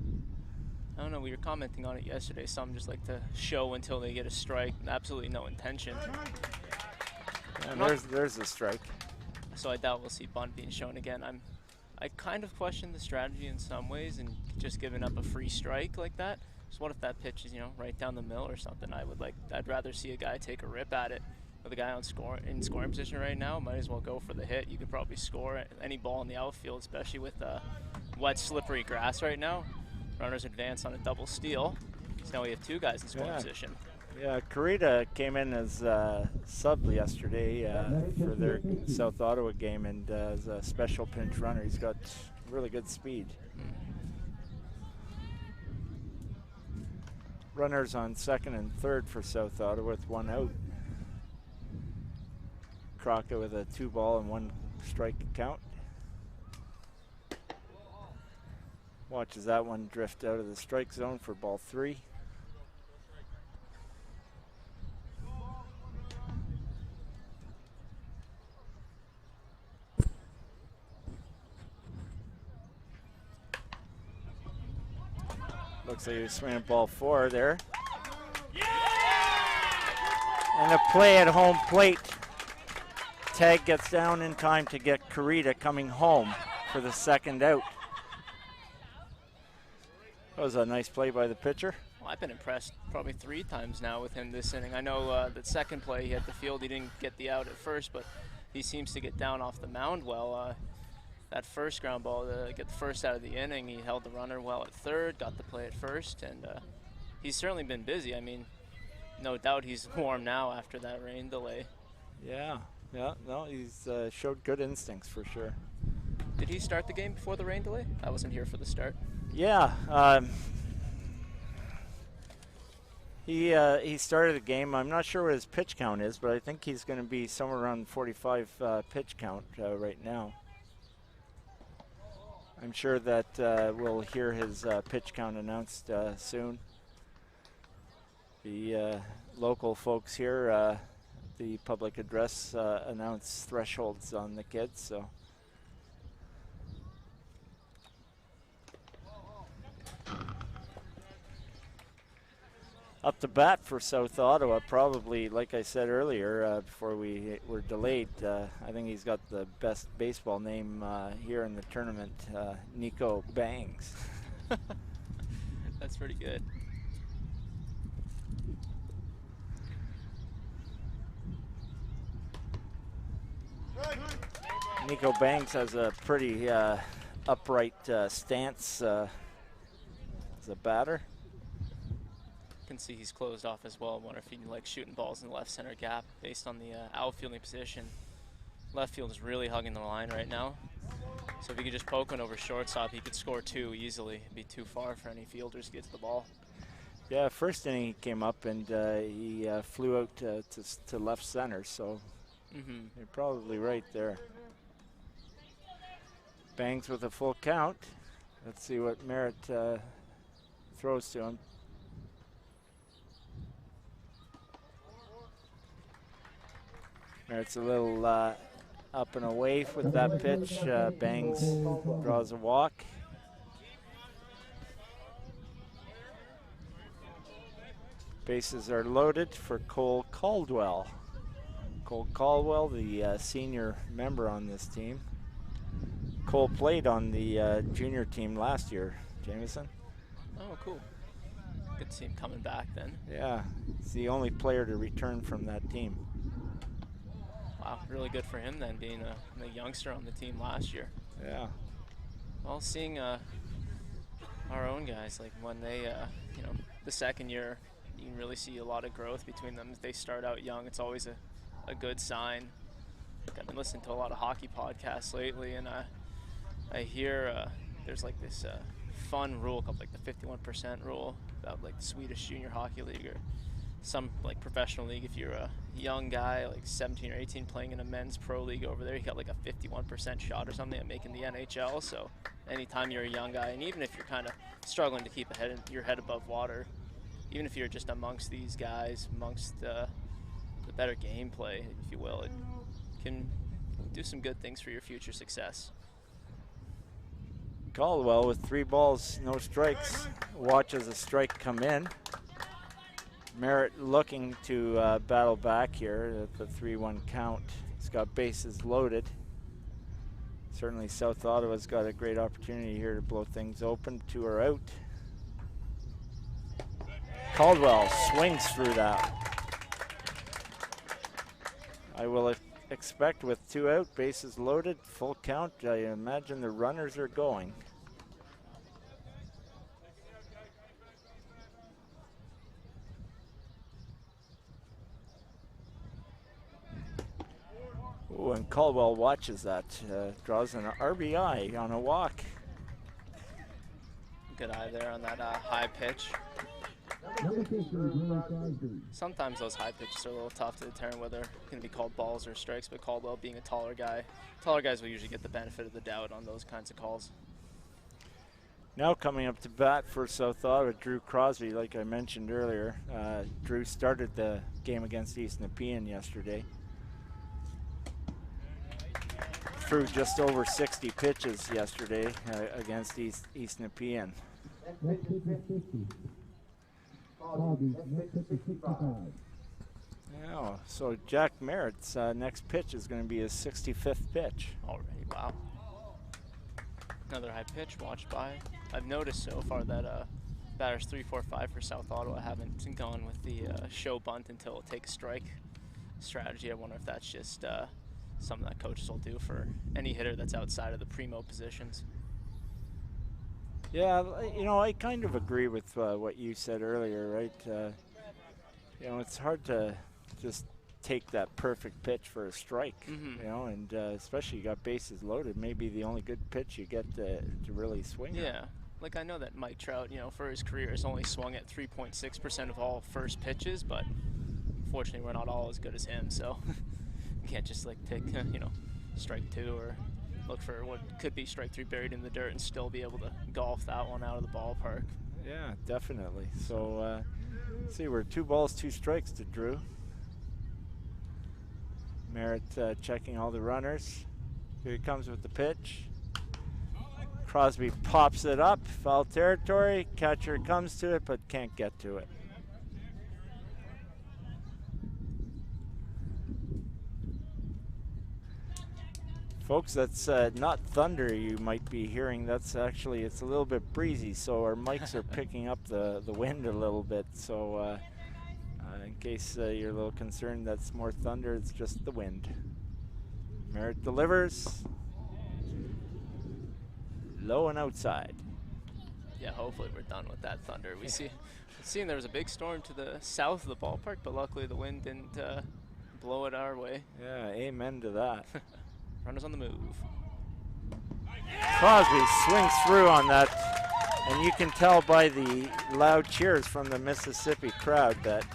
don't know, we were commenting on it yesterday. Some just like to show until they get a strike, absolutely no intention. And there's a strike. So I doubt we'll see bunt being shown again. I kind of question the strategy in some ways, and just giving up a free strike like that. So what if that pitch is, right down the middle or something? I'd rather see a guy take a rip at it. With a guy in scoring position right now, might as well go for the hit. You could probably score any ball in the outfield, especially with wet, slippery grass right now. Runners advance on a double steal. So now we have two guys in scoring position. Yeah, Carita came in as sub yesterday for their South Ottawa game, and as a special pinch runner. He's got really good speed. Runners on second and third for South Ottawa with 1 out. Crockett with a 2-ball and 1 strike count. Watches that one drift out of the strike zone for ball 3. Looks like he was swinging ball 4 there. And a play at home plate. Tag gets down in time to get Carita coming home for the 2nd out. That was a nice play by the pitcher. Well, I've been impressed probably 3 times now with him this inning. I know that second play he hit the field, he didn't get the out at first, but he seems to get down off the mound well. That first ground ball to get the first out of the inning, he held the runner well at third, got the play at first, and he's certainly been busy. I mean, no doubt he's warm now after that rain delay. Yeah, no, he's showed good instincts for sure. Did he start the game before the rain delay? I wasn't here for the start. Yeah, he started the game. I'm not sure what his pitch count is, but I think he's going to be somewhere around 45 pitch count right now. I'm sure that we'll hear his pitch count announced soon. The local folks here, the public address announced thresholds on the kids, so. Up to bat for South Ottawa, probably, like I said earlier, before we were delayed, I think he's got the best baseball name here in the tournament, Nico Bangs. That's pretty good. Nico Bangs has a pretty upright stance as a batter. Can see he's closed off as well. Wonder if he likes shooting balls in the left center gap based on the outfielding position. Left field is really hugging the line right now. So if he could just poke one over shortstop, he could score 2 easily. It'd be too far for any fielders to get to the ball. Yeah, first inning he came up and he flew out to left center, so you're probably right there. Bangs with a full count. Let's see what Merritt throws to him. Merritt's a little up and away with that pitch. Bangs draws a walk. Bases are loaded for Cole Caldwell. Cole Caldwell, the senior member on this team. Cole played on the junior team last year, Jameson. Oh, cool. Good to see him coming back then. Yeah, he's the only player to return from that team. Wow, really good for him then, being a youngster on the team last year. Yeah. Well, seeing our own guys, like when they, the second year, you can really see a lot of growth between them. If they start out young, it's always a good sign. I've been listening to a lot of hockey podcasts lately, and I hear there's like this fun rule called like the 51% rule about like the Swedish Junior Hockey League or some like professional league. If you're a young guy like 17 or 18 playing in a men's pro league over there, you got like a 51% shot or something at making the NHL. So anytime you're a young guy, and even if you're kind of struggling to keep your head above water, even if you're just amongst these guys, amongst the better gameplay, if you will, it can do some good things for your future success. Caldwell with 3 balls, no strikes, watches a strike come in. Merritt looking to battle back here at the 3-1 count. He's got bases loaded. Certainly South Ottawa's got a great opportunity here to blow things open. 2 are out. Caldwell swings through that. I will expect with 2 out, bases loaded, full count, I imagine the runners are going. Oh, and Caldwell watches that, draws an RBI on a walk. Good eye there on that high pitch. Sometimes those high pitches are a little tough to determine whether they're going to be called balls or strikes, but Caldwell being a taller guy, taller guys will usually get the benefit of the doubt on those kinds of calls. Now coming up to bat for South Ottawa, Drew Crosby, like I mentioned earlier. Drew started the game against East Nepean yesterday. Threw just over 60 pitches yesterday against East Nepean. Yeah, so Jack Merritt's next pitch is going to be his 65th pitch. Already, wow. Another high pitch watched by. I've noticed so far that batters 3, 4, 5 for South Ottawa haven't gone with the show bunt until take a strike strategy. I wonder if that's just something that coaches will do for any hitter that's outside of the primo positions. Yeah, you know, I kind of agree with what you said earlier, right? You know, it's hard to just take that perfect pitch for a strike, you know, and especially you got bases loaded, maybe the only good pitch you get to really swing at. Yeah, like I know that Mike Trout, you know, for his career has only swung at 3.6% of all first pitches, but unfortunately we're not all as good as him, so you can't just like take, you know, strike 2 or look for what could be strike 3 buried in the dirt and still be able to golf that one out of the ballpark. Yeah, definitely. So, see, we're 2 balls, 2 strikes to Drew. Merritt checking all the runners. Here he comes with the pitch. Crosby pops it up, foul territory. Catcher comes to it, but can't get to it. Folks, that's not thunder you might be hearing. That's actually, it's a little bit breezy, so our mics are picking up the wind a little bit. So in case you're a little concerned that's more thunder, it's just the wind. Merritt delivers. Low and outside. Yeah, hopefully we're done with that thunder. We seen there was a big storm to the south of the ballpark, but luckily the wind didn't blow it our way. Yeah, amen to that. Runners on the move. Crosby swings through on that, and you can tell by the loud cheers from the Mississippi crowd that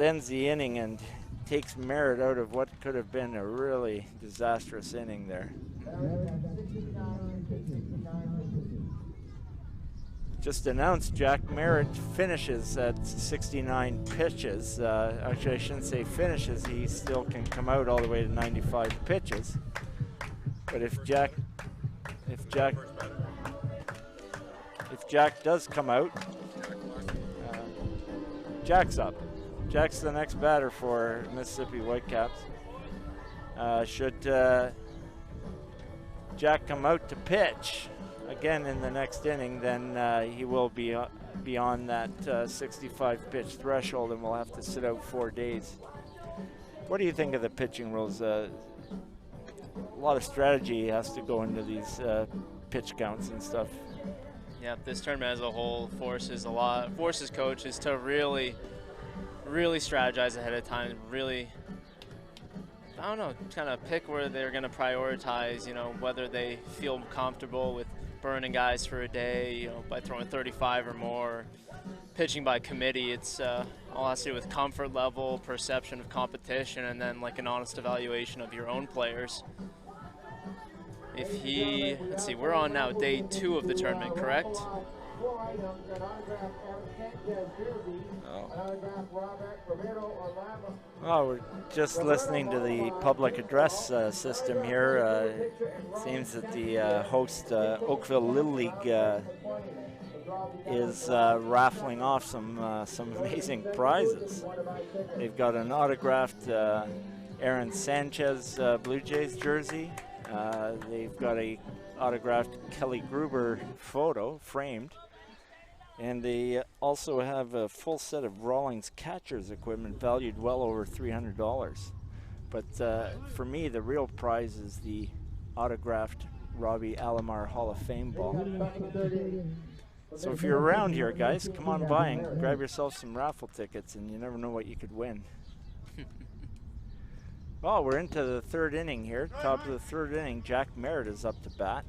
ends the inning and takes Merritt out of what could have been a really disastrous inning there. Just announced Jack Merritt finishes at 69 pitches. Actually, I shouldn't say finishes. He still can come out all the way to 95 pitches. But if Jack does come out, Jack's up. Jack's the next batter for Mississippi Whitecaps. Should Jack come out to pitch again in the next inning, then he will be beyond that 65 pitch threshold and will have to sit out 4 days. What do you think of the pitching rules? A lot of strategy has to go into these pitch counts and stuff. Yeah, this tournament as a whole forces coaches to really strategize ahead of time, really, I don't know, kind of pick where they're going to prioritize, you know, whether they feel comfortable with burning guys for a day, you know, by throwing 35 or more, pitching by committee. It's all has to do with comfort level, perception of competition, and then like an honest evaluation of your own players. Let's see, we're on now day 2 of the tournament, correct? Oh, we're just listening to the public address system here. Seems that the host Oakville Little League is raffling off some amazing prizes. They've got an autographed Aaron Sanchez Blue Jays jersey. They've got a autographed Kelly Gruber photo framed. And they also have a full set of Rawlings catchers equipment valued well over $300. But for me, the real prize is the autographed Robbie Alomar Hall of Fame ball. So if you're around here, guys, come on by and grab yourself some raffle tickets, and you never know what you could win. Well, we're into the third inning here. Top of the third inning. Jack Merritt is up to bat.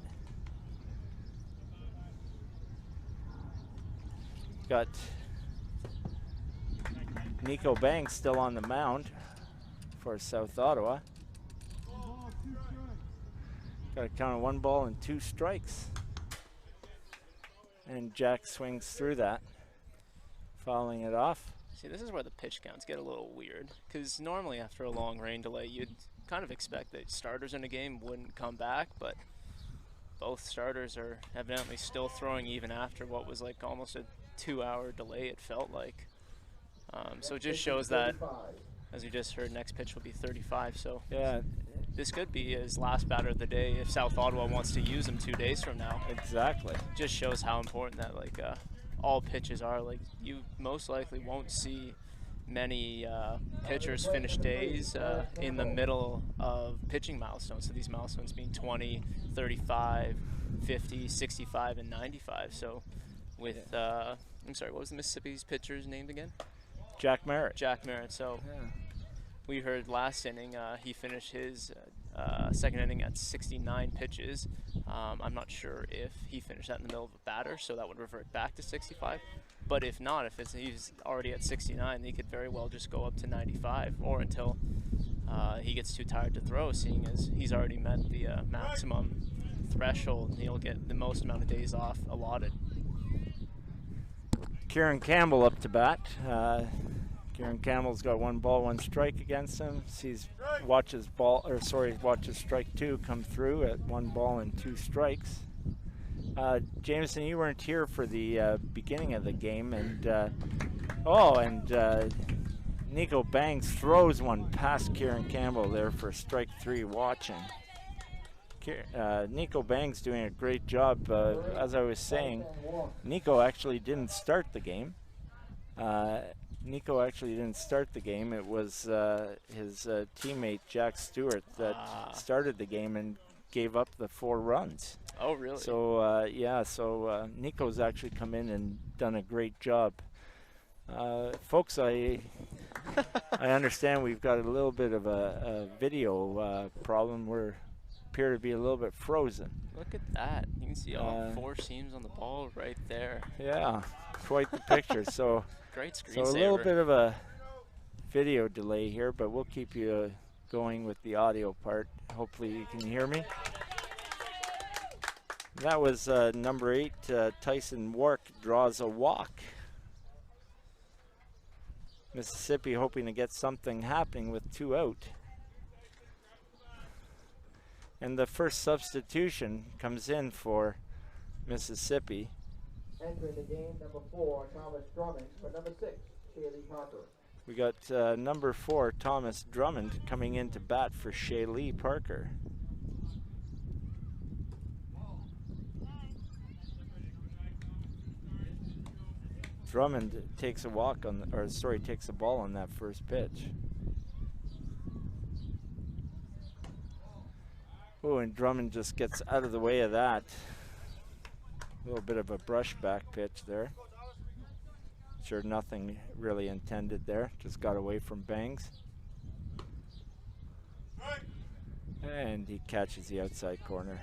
Got Nico Banks still on the mound for South Ottawa. Got a count of 1 ball and 2 strikes. And Jack swings through that, fouling it off. See, this is where the pitch counts get a little weird, because normally after a long rain delay, you'd kind of expect that starters in a game wouldn't come back, but both starters are evidently still throwing even after what was like almost a 2-hour delay, it felt like. So it just shows that, as we just heard, next pitch will be 35. So yeah, this could be his last batter of the day if South Ottawa wants to use him 2 days from now. Exactly. Just shows how important that all pitches are. Like, you most likely won't see many pitchers finish days in the middle of pitching milestones. So these milestones being 20, 35, 50, 65, and 95. So with, I'm sorry, what was the Mississippi's pitcher's name again? Jack Merritt. Jack Merritt. So yeah. We heard last inning he finished his second inning at 69 pitches. I'm not sure if he finished that in the middle of a batter, so that would revert back to 65. But if not, if he's already at 69, he could very well just go up to 95, or until he gets too tired to throw, seeing as he's already met the maximum threshold, and he'll get the most amount of days off allotted. Kieran Campbell up to bat. Kieran Campbell's got 1 ball, 1 strike against him. Watches strike 2 come through at 1 ball and 2 strikes. Jameson, you weren't here for the beginning of the game, and Nico Banks throws one past Kieran Campbell there for strike 3 watching. Nico Banks doing a great job. As I was saying, Nico actually didn't start the game. It was his teammate Jack Stewart that started the game and gave up the 4 runs. Oh, really? So Nico's actually come in and done a great job. Folks, I understand we've got a little bit of a video problem. We appear to be a little bit frozen. Look at that. You can see all 4 seams on the ball right there. Yeah, quite the picture. So great screensaver. So a little bit of a video delay here, but we'll keep you going with the audio part. Hopefully you can hear me. That was number 8, Tyson Wark draws a walk. Mississippi hoping to get something happening with 2 out. And the first substitution comes in for Mississippi. Entering the game, number 4, Thomas Drummond, for number 6, Shaylee Parker. We got number 4, Thomas Drummond, coming in to bat for Shaylee Parker. Drummond takes a walk on, takes a ball on that first pitch. Oh, and Drummond just gets out of the way of that. A little bit of a brushback pitch there. Sure, nothing really intended there. Just got away from Bangs. And he catches the outside corner.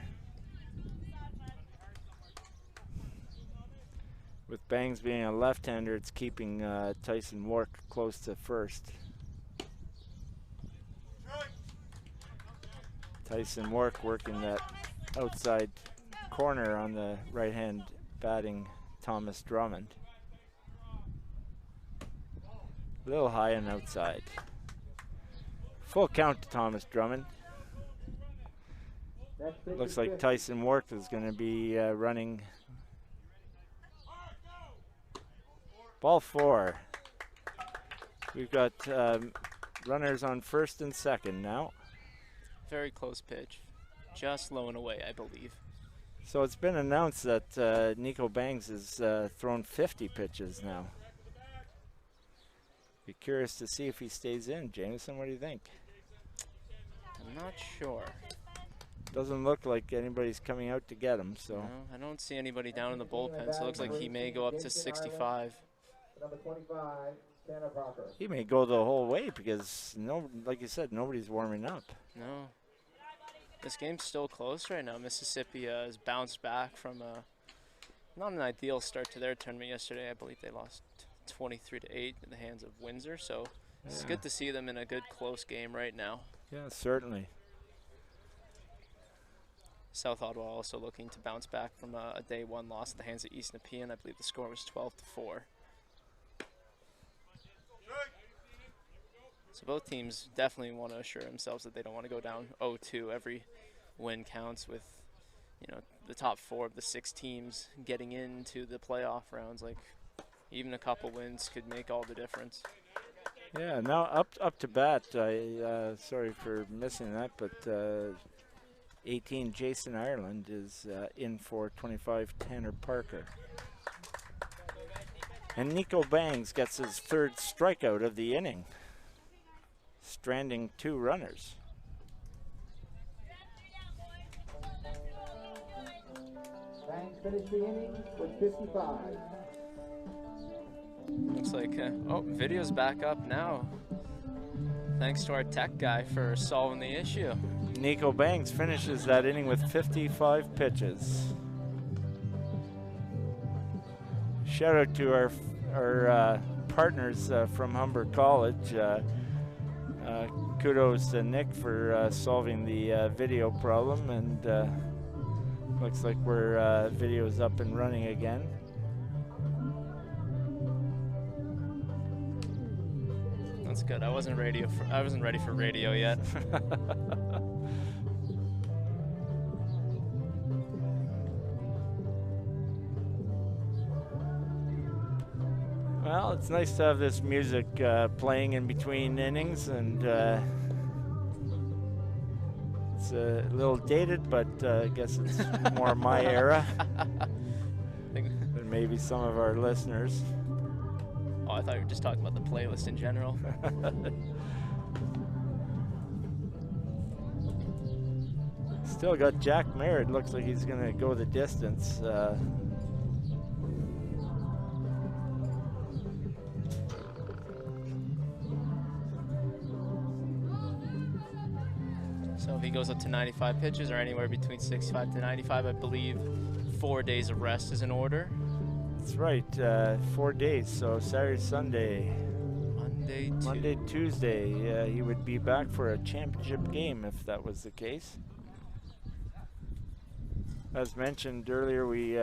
With Bangs being a left-hander, it's keeping Tyson Wark close to first. Tyson Wark working that outside corner on the right hand, batting Thomas Drummond. A little high and outside. Full count to Thomas Drummond. Looks like Tyson Wark is going to be running. Ball 4. We've got runners on first and second now. Very close pitch. Just low and away, I believe. So it's been announced that Nico Bangs has thrown 50 pitches now. Be curious to see if he stays in. Jameson, what do you think? I'm not sure. Doesn't look like anybody's coming out to get him, so. No, I don't see anybody down in the bullpen, so it looks like he may go up to 65. Number 25, Tanner Parker. He may go the whole way because, like you said, nobody's warming up. No. This game's still close right now. Mississippi has bounced back from not an ideal start to their tournament yesterday. I believe they lost 23-8 in the hands of Windsor. So it's good to see them in a good close game right now. Yeah, certainly. South Ottawa also looking to bounce back from a day one loss at the hands of East Nepean. I believe the score was 12-4. So both teams definitely want to assure themselves that they don't want to go down 0-2. Every win counts with, the top 4 of the 6 teams getting into the playoff rounds. Like, even a couple wins could make all the difference. Yeah, now up to bat. Sorry for missing that, but 18 Jason Ireland is in for 25 Tanner Parker. And Nico Bangs gets his 3rd strikeout of the inning, stranding 2 runners. Bangs finished the inning with 55. Looks like, video's back up now. Thanks to our tech guy for solving the issue. Nico Bangs finishes that inning with 55 pitches. Shout out to our partners from Humber College. Kudos to Nick for solving the video problem, and looks like we're video's up and running again. That's good. I wasn't ready for radio yet. Well, it's nice to have this music playing in between innings, and it's a little dated, but I guess it's more my era than maybe some of our listeners. Oh, I thought you were just talking about the playlist in general. Still got Jack Merritt. Looks like he's going to go the distance. So if he goes up to 95 pitches or anywhere between 65 to 95, I believe 4 days of rest is in order. That's right, 4 days, so Saturday, Sunday, Monday, Tuesday, he would be back for a championship game if that was the case. As mentioned earlier, we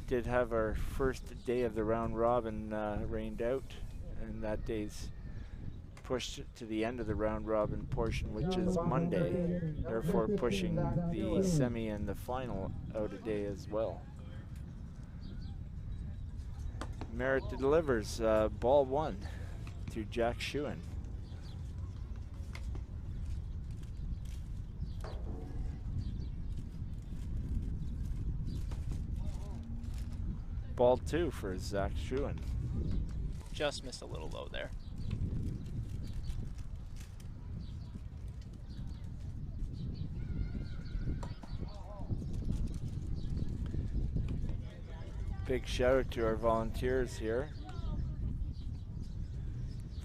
did have our first day of the round robin rained out, and that day's pushed to the end of the round robin portion, which is Monday, therefore pushing the semi and the final out a day as well. Merritt delivers ball 1 to Jack Shewan. Ball 2 for Zach Shewan. Just missed a little low there. Big shout out to our volunteers here.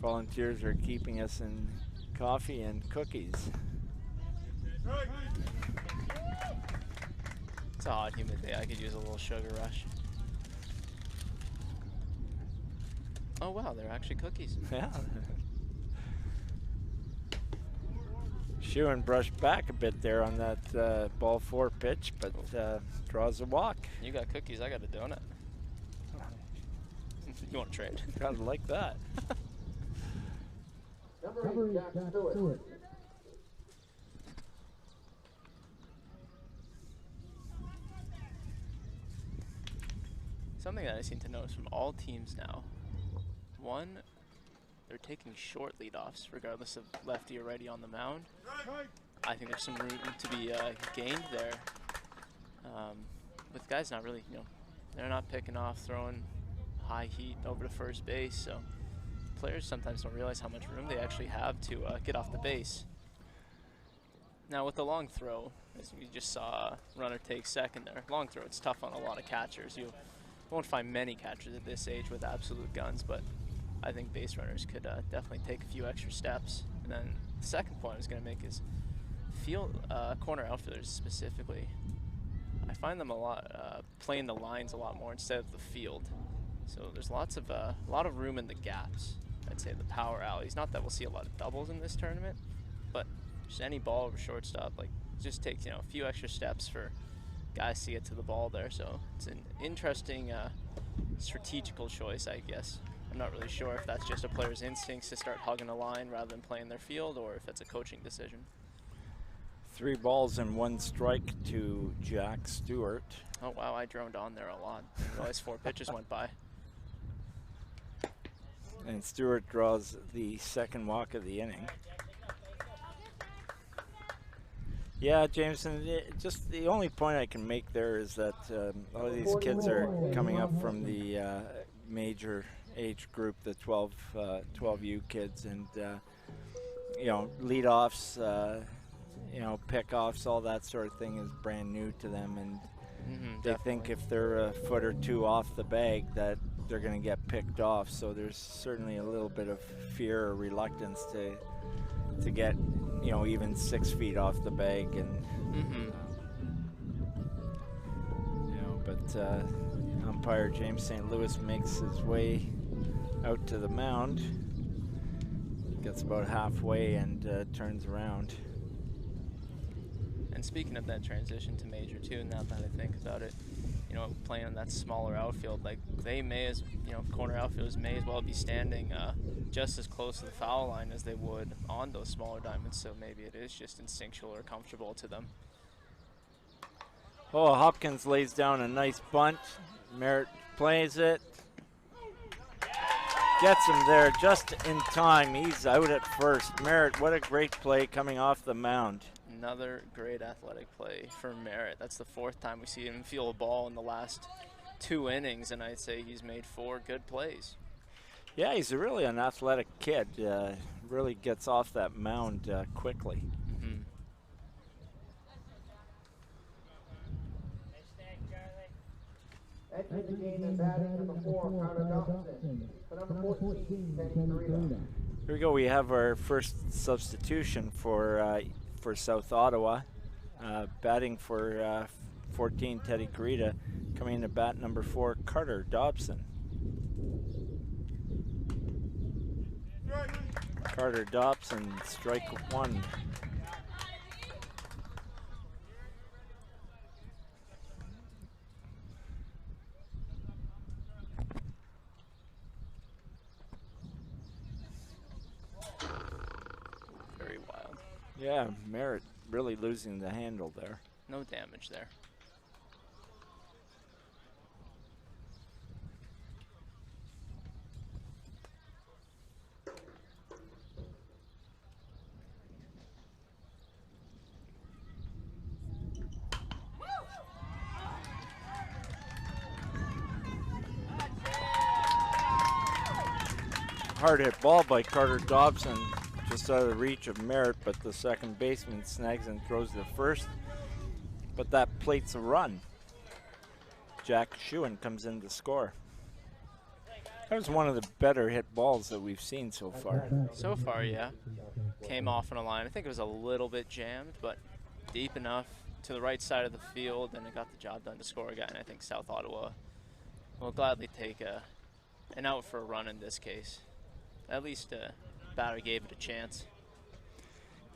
Volunteers are keeping us in coffee and cookies. It's a hot, humid day. I could use a little sugar rush. Oh wow, they're actually cookies. Yeah. Shewan brushed back a bit there on that ball 4 pitch, but draws a walk. You got cookies, I got a donut. You want to trade? Kind of like that. Number 8, Jack Stewart. Something that I seem to notice from all teams now. One, they're taking short leadoffs, regardless of lefty or righty on the mound. I think there's some room to be gained there. With guys not really, they're not picking off, throwing high heat over to first base. So players sometimes don't realize how much room they actually have to get off the base. Now with the long throw, as we just saw, runner take second there. Long throw, it's tough on a lot of catchers. You won't find many catchers at this age with absolute guns, but I think base runners could definitely take a few extra steps. And then the second point I was going to make is corner outfielders specifically. I find them a lot playing the lines a lot more instead of the field. So there's a lot of room in the gaps. I'd say the power alleys. Not that we'll see a lot of doubles in this tournament, but just any ball over shortstop, like, just takes, a few extra steps for guys to get to the ball there. So it's an interesting strategical choice, I guess. I'm not really sure if that's just a player's instincts to start hugging a line rather than playing their field, or if it's a coaching decision. 3 balls and 1 strike to Jack Stewart. Oh wow, I droned on there a lot. I didn't realize 4 pitches went by. And Stewart draws the second walk of the inning. Yeah, Jameson, just the only point I can make there is that a lot of these kids are coming up from the major age group, the 12U kids, and leadoffs, pickoffs, all that sort of thing is brand new to them, and they think if they're a foot or 2 off the bag that they're going to get picked off. So there's certainly a little bit of fear or reluctance to get even 6 feet off the bag, and but umpire James St. Louis makes his way out to the mound, gets about halfway, and turns around. And speaking of that transition to major too, now that I think about it, playing on that smaller outfield, like, they may as, corner outfielders may as well be standing just as close to the foul line as they would on those smaller diamonds, so maybe it is just instinctual or comfortable to them. Oh, Hopkins lays down a nice bunt. Merritt plays it. Gets him there just in time. He's out at first. Merritt, what a great play coming off the mound. Another great athletic play for Merritt. That's the 4th time we see him feel a ball in the last 2 innings, and I'd say he's made 4 good plays. Yeah, he's really an athletic kid. Really gets off that mound quickly. Entering the game and batting number 4, Connor Dobson. For number 14, Teddy Carita. Here we go. We have our first substitution for South Ottawa. Batting for 14, Teddy Carita. Coming in to bat number 4, Carter Dobson. Carter Dobson, strike 1. Very wild. Yeah, Merritt really losing the handle there. No damage there. Hard hit ball by Carter Dobson, just out of the reach of Merritt, but the second baseman snags and throws to first. But that plates a run. Jack Schuin comes in to score. That was one of the better hit balls that we've seen so far. So far, yeah. Came off on a line. I think it was a little bit jammed, but deep enough to the right side of the field, and it got the job done to score again. I think South Ottawa will gladly take an out for a run in this case. At least batter gave it a chance.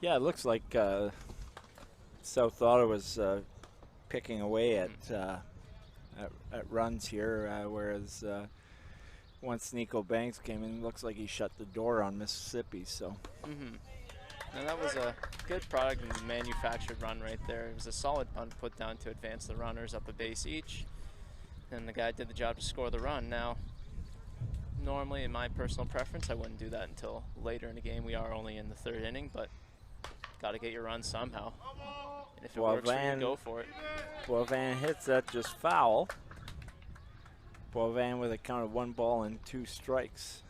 Yeah, it looks like South Ottawa's picking away at runs here, whereas once Nico Banks came in, it looks like he shut the door on Mississippi. So. And that was a good product and manufactured run right there. It was a solid bunt put down to advance the runners up a base each, and the guy did the job to score the run. Now, normally, in my personal preference, I wouldn't do that until later in the game. We are only in the 3rd inning, but got to get your run somehow. And if it works for you, go for it. Boivin hits that just foul. Boivin with a count of 1 ball and 2 strikes.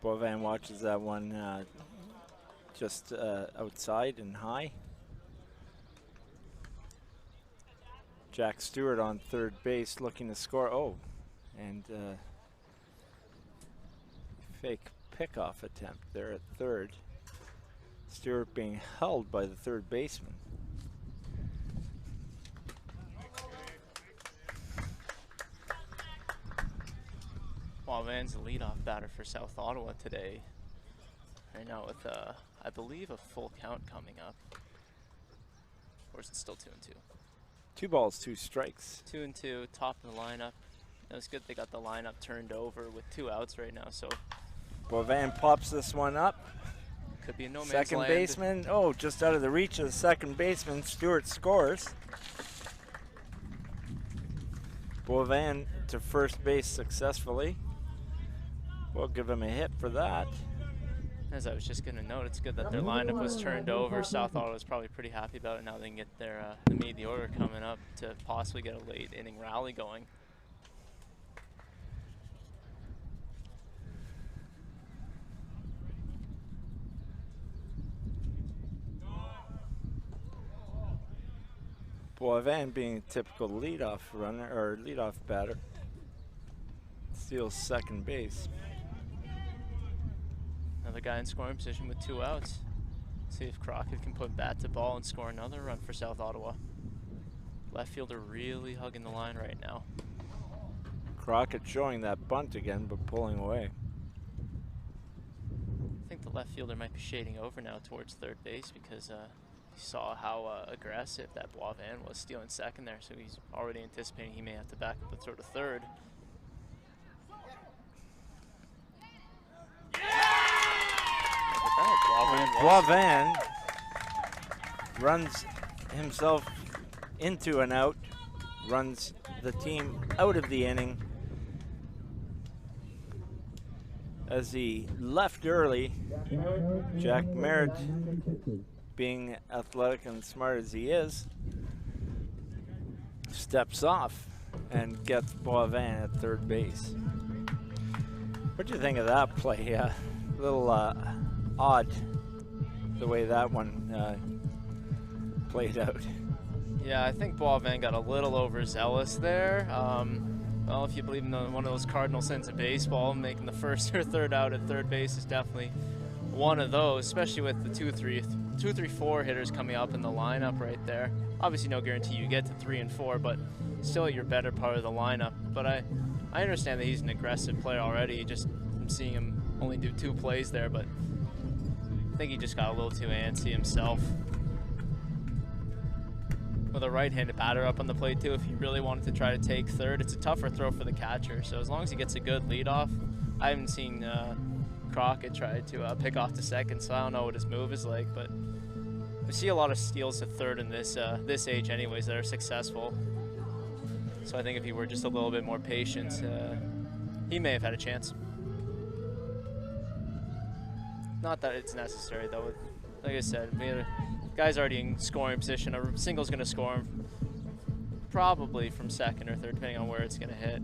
Boivin watches that one just outside and high. Jack Stewart on third base looking to score. Oh, and fake pickoff attempt there at third. Stewart being held by the third baseman. Boivin's the leadoff batter for South Ottawa today. Right now with, I believe, a full count coming up. Or is it still 2-2? 2 balls, 2 strikes. 2-2, top of the lineup. It was good they got the lineup turned over with 2 outs right now, so. Boivin pops this one up. Could be a no man's Second land. baseman, oh, just out of the reach of the second baseman. Stewart scores. Boivin to first base successfully. We'll give him a hit for that. As I was just going to note, it's good that their lineup was turned over. South Ottawa was probably pretty happy about it. Now they can get their the meat of the order coming up to possibly get a late inning rally going. Boivin being a typical leadoff runner or leadoff batter. Steals second base. Another guy in scoring position with 2 outs. See if Crockett can put bat to ball and score another run for South Ottawa. Left fielder really hugging the line right now. Crockett showing that bunt again, but pulling away. I think the left fielder might be shading over now towards third base because he saw how aggressive that Boivin was stealing second there, so he's already anticipating he may have to back up the throw to third. Boivin runs himself into an out, runs the team out of the inning as he left early. Jack Merritt, being athletic and smart as he is, steps off and gets Boivin at third base. What do you think of that play? A little odd the way that one played out. Yeah, I think Boivin got a little overzealous there. Well, if you believe in one of those cardinal sins of baseball, making the first or third out at third base is definitely one of those, especially with the 2-3-4 hitters coming up in the lineup right there. Obviously no guarantee you get to 3 and 4, but still your better part of the lineup. But I understand that he's an aggressive player already. Just I'm seeing him only do 2 plays there, but I think he just got a little too antsy himself. With a right-handed batter up on the plate too, if he really wanted to try to take third, it's a tougher throw for the catcher. So as long as he gets a good leadoff, I haven't seen Crockett try to pick off to second, so I don't know what his move is like. But we see a lot of steals to third in this this age, anyways, that are successful. So I think if he were just a little bit more patient, he may have had a chance. Not that it's necessary though. Like I said, we had guy's already in scoring position. A single's going to score him probably from second or third, depending on where it's going to hit.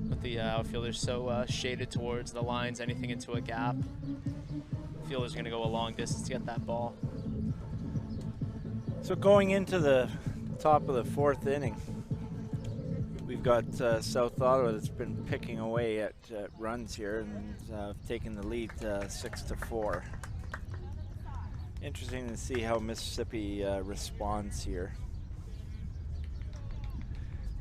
With the outfielders so shaded towards the lines, anything into a gap, the fielder's going to go a long distance to get that ball. So going into the top of the 4th inning, we've got South Ottawa that's been picking away at runs here and taking the lead 6-4. Interesting to see how Mississippi responds here.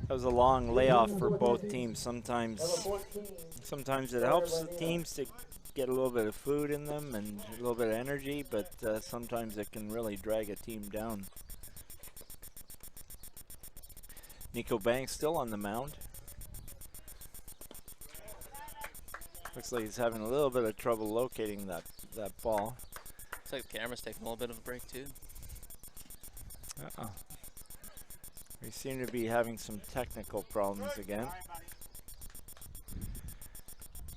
That was a long layoff for both teams. Sometimes it helps the teams to get a little bit of food in them and a little bit of energy, but sometimes it can really drag a team down. Nico Banks still on the mound. Looks like he's having a little bit of trouble locating that ball. Looks like the camera's taking a little bit of a break too. We seem to be having some technical problems again.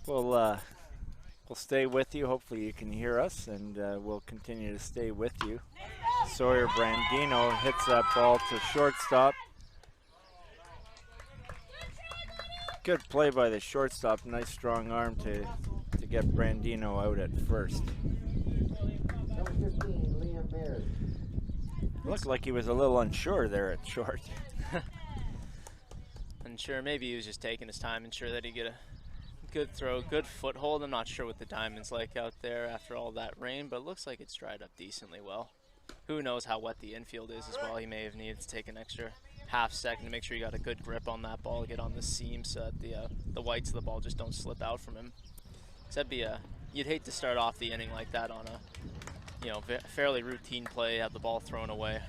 We'll stay with you. Hopefully you can hear us, and we'll continue to stay with you. Sawyer Brandino hits that ball to shortstop. Good play by the shortstop. Nice strong arm to get Brandino out at first. Number 15, Liam Mears. Looks like he was a little unsure there at short. Unsure, maybe he was just taking his time, ensure that he get a good throw, good foothold. I'm not sure what the diamond's like out there after all that rain, but it looks like it's dried up decently well. Who knows how wet the infield is as well. He may have needed to take an extra half second to make sure he got a good grip on that ball, get on the seam so that the whites of the ball just don't slip out from him. So that'd be you'd hate to start off the inning like that on a, you know, fairly routine play, have the ball thrown away.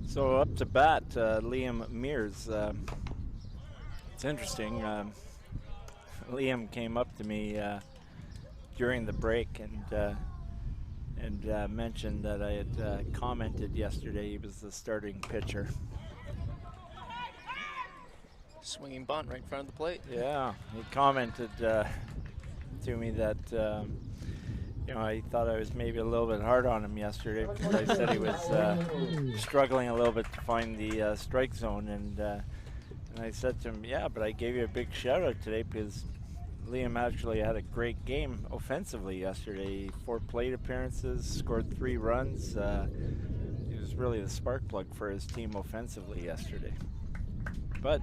So up to bat, Liam Mears. It's interesting. Liam came up to me during the break and mentioned that I had commented yesterday he was the starting pitcher. Swinging bunt right in front of the plate. Yeah, he commented to me that you know, I thought I was maybe a little bit hard on him yesterday because I said he was struggling a little bit to find the strike zone, and I said to him, yeah, but I gave you a big shout out today because Liam actually had a great game offensively yesterday. 4 plate appearances, scored 3 runs. He was really the spark plug for his team offensively yesterday. But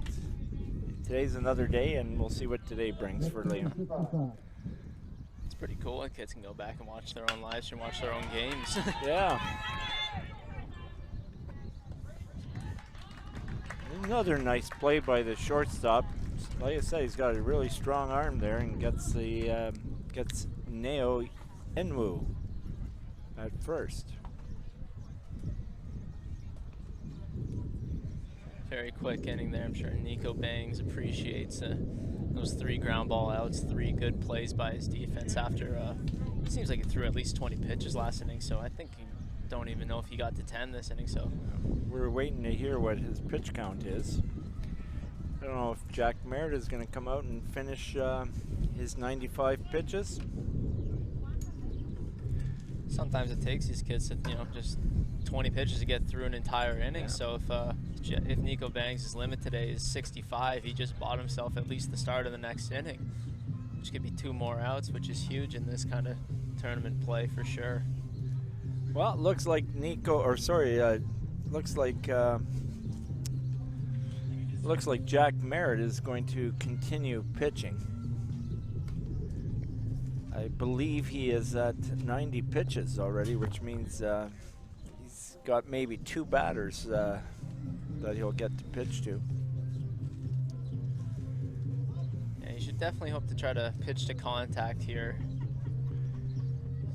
today's another day, and we'll see what today brings for Liam. It's pretty cool when kids can go back and watch their own lives and watch their own games. Yeah. Another nice play by the shortstop. Like I said, he's got a really strong arm there and gets the gets Neo Enwu at first. Very quick inning there. I'm sure Nico Bangs appreciates those 3 ground ball outs, 3 good plays by his defense after it seems like he threw at least 20 pitches last inning, so I think he don't even know if he got to 10 this inning. So we're waiting to hear what his pitch count is. I don't know if Jack Merritt is going to come out and finish his 95 pitches. Sometimes it takes these kids to, you know, just 20 pitches to get through an entire inning. Yeah. So if Nico Bangs' limit today is 65, he just bought himself at least the start of the next inning, which could be 2 more outs, which is huge in this kind of tournament play for sure. Well, it looks like looks like Jack Merritt is going to continue pitching. I believe he is at 90 pitches already, which means he's got maybe 2 batters that he'll get to pitch to. Yeah, you should definitely hope to try to pitch to contact here.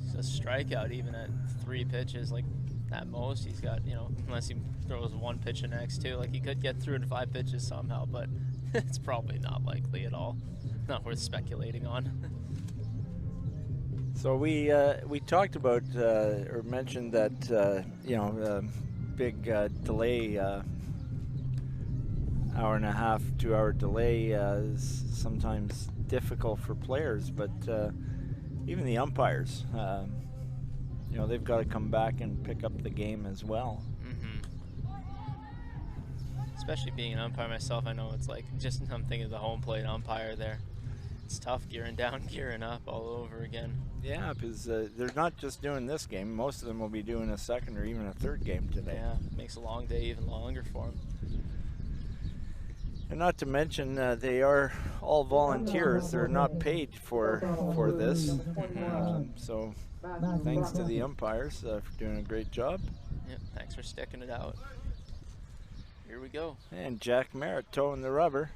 It's a strikeout even at 3 pitches, like at most he's got, you know, unless he throws 1 pitch in next too, like he could get through to 5 pitches somehow, but it's probably not likely at all. Not worth speculating on. So we talked about or mentioned that you know, big delay, hour and a half, 2 hour delay is sometimes difficult for players, but even the umpires, you know, they've got to come back and pick up the game as well. Especially being an umpire myself, I know it's like, just I'm thinking of the home plate umpire there. It's tough gearing down, gearing up all over again. Yeah, because they're not just doing this game. Most of them will be doing a second or even a third game today. Yeah, makes a long day even longer for them. And not to mention, they are all volunteers. They're not paid for this. So thanks to the umpires for doing a great job. Yep, thanks for sticking it out. Here we go. And Jack Merritt towing the rubber.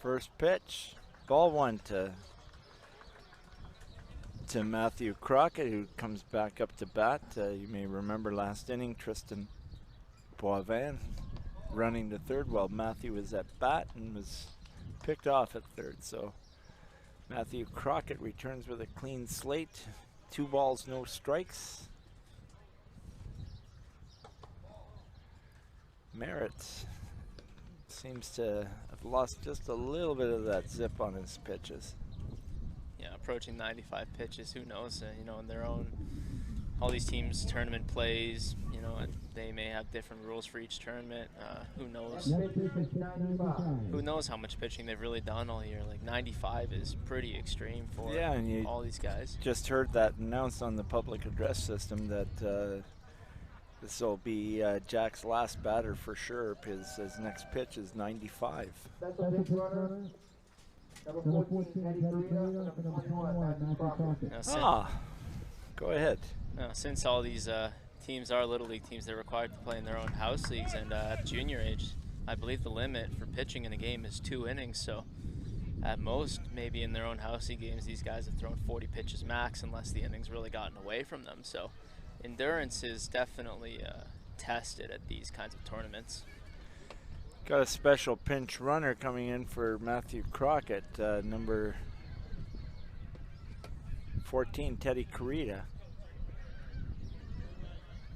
First pitch, ball 1 to Matthew Crockett, who comes back up to bat. You may remember last inning, Tristan Boivin running to third while Matthew was at bat and was picked off at third. So Matthew Crockett returns with a clean slate. 2 balls, no strikes. Merritt seems to have lost just a little bit of that zip on his pitches. Yeah, approaching 95 pitches, who knows, you know, in their own all these teams tournament plays, you know, and they may have different rules for each tournament. Who knows? Who knows how much pitching they've really done all year? Like 95 is pretty extreme for and all these guys. Just heard that announced on the public address system that this will be Jack's last batter for sure, because his next pitch is 95. Special pitch runner. Number 14, Teddy Carita. Number 21, Matthew Crockett. Now, Go ahead. since all these teams are Little League teams, they're required to play in their own house leagues, and at junior age, I believe the limit for pitching in a game is 2 innings. So at most, maybe in their own house league games, these guys have thrown 40 pitches max unless the innings really gotten away from them. So endurance is definitely tested at these kinds of tournaments. Got a special pinch runner coming in for Matthew Crockett, number 14, Teddy Carita.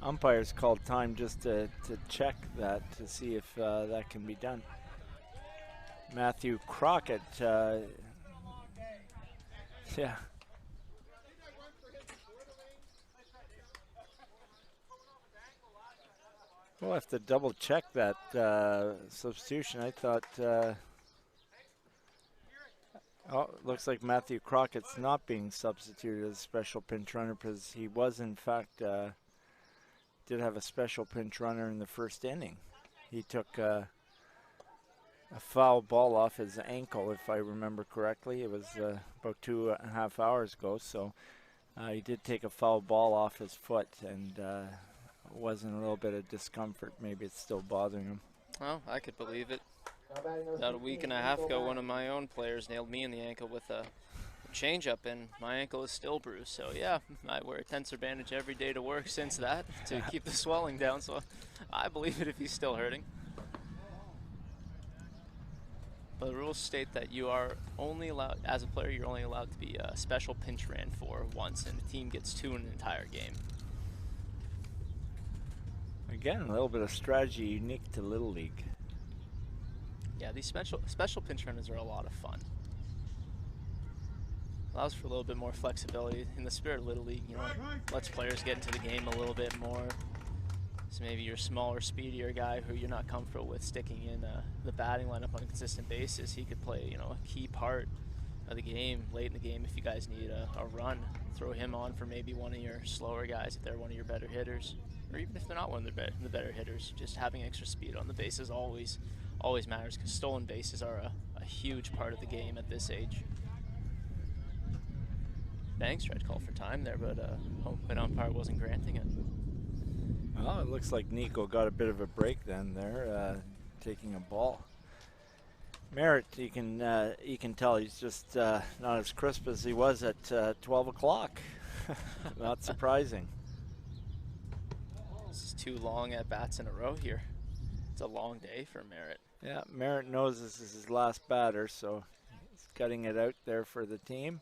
Umpires called time just to check that, to see if that can be done. Matthew Crockett, yeah. We'll have to double check that substitution. I thought, oh, looks like Matthew Crockett's not being substituted as a special pinch runner, because he was in fact, did have a special pinch runner in the first inning. He took a foul ball off his ankle, if I remember correctly. It was about 2.5 hours ago, so he did take a foul ball off his foot, and wasn't a little bit of discomfort. Maybe it's still bothering him. Well, I could believe it. About a week and a half ago, one of my own players nailed me in the ankle with a changeup, and my ankle is still bruised. So yeah, I wear a tensor bandage every day to work since that to keep the swelling down. So I believe it if he's still hurting. But the rules state that you are only allowed, as a player, you're only allowed to be a special pinch ran for once, and the team gets 2 in an entire game. Again, a little bit of strategy unique to Little League. Yeah, these special pinch runners are a lot of fun. Allows for a little bit more flexibility. In the spirit of Little League, you know, lets players get into the game a little bit more. So maybe you're a smaller, speedier guy who you're not comfortable with sticking in the batting lineup on a consistent basis. He could play, you know, a key part of the game late in the game if you guys need a run. Throw him on for maybe one of your slower guys if they're one of your better hitters. Or even if they're not one of the better hitters, just having extra speed on the bases always matters, because stolen bases are a huge part of the game at this age. Banks tried to call for time there, but home plate umpire wasn't granting it. Well, it looks like Nico got a bit of a break then there, taking a ball. Merritt, you can tell he's just not as crisp as he was at 12 o'clock. Not surprising. This is 2 long at-bats in a row here. It's a long day for Merritt. Yeah, Merritt knows this is his last batter, so he's cutting it out there for the team.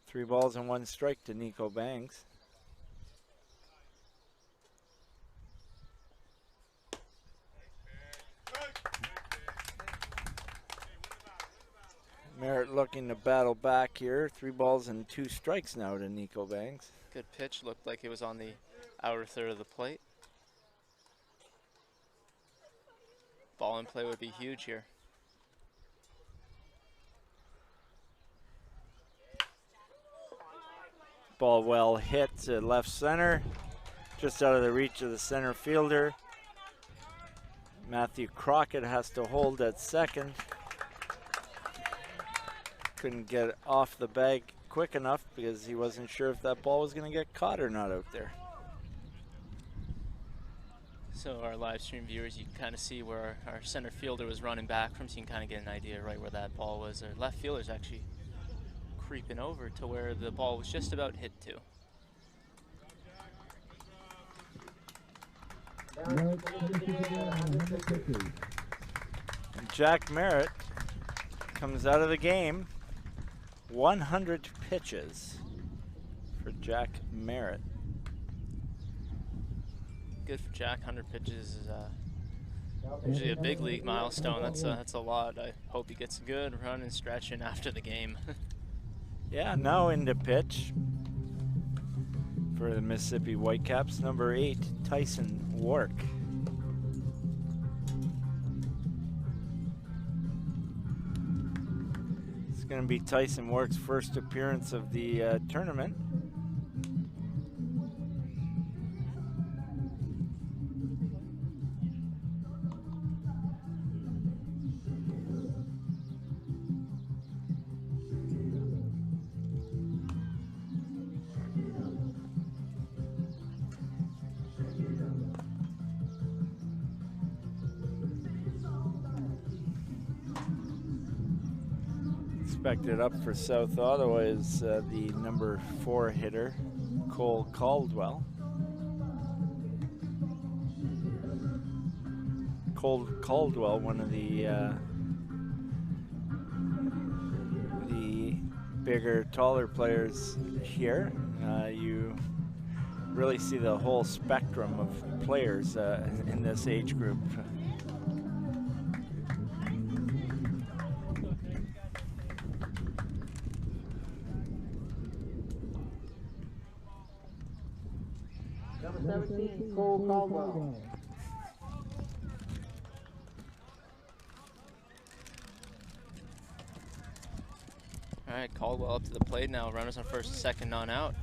3 balls and 1 strike to Nico Banks. Merritt looking to battle back here. 3 balls and 2 strikes now to Nico Banks. Good pitch, looked like it was on the outer third of the plate. Ball in play would be huge here. Ball well hit to left center, just out of the reach of the center fielder. Matthew Crockett has to hold at second. Couldn't get off the bag quick enough because he wasn't sure if that ball was going to get caught or not out there. So our live stream viewers, you can kind of see where our center fielder was running back from, so you can kind of get an idea right where that ball was. Our left fielder's actually creeping over to where the ball was just about hit to. And Jack Merritt comes out of the game. 100 pitches for Jack Merritt. Good for Jack. 100 pitches is usually a big league milestone. That's a lot. I hope he gets a good run and stretch in after the game. Yeah, now into pitch. For the Mississippi Whitecaps, number 8, Tyson Wark. It's going to be Tyson Wark's first appearance of the tournament. Expected up for South Ottawa is the number 4 hitter, Cole Caldwell. Cole Caldwell, one of the bigger, taller players here. You really see the whole spectrum of players in this age group. Number 17, Cole Caldwell. All right, Caldwell up to the plate now. Runners on first and second, non out.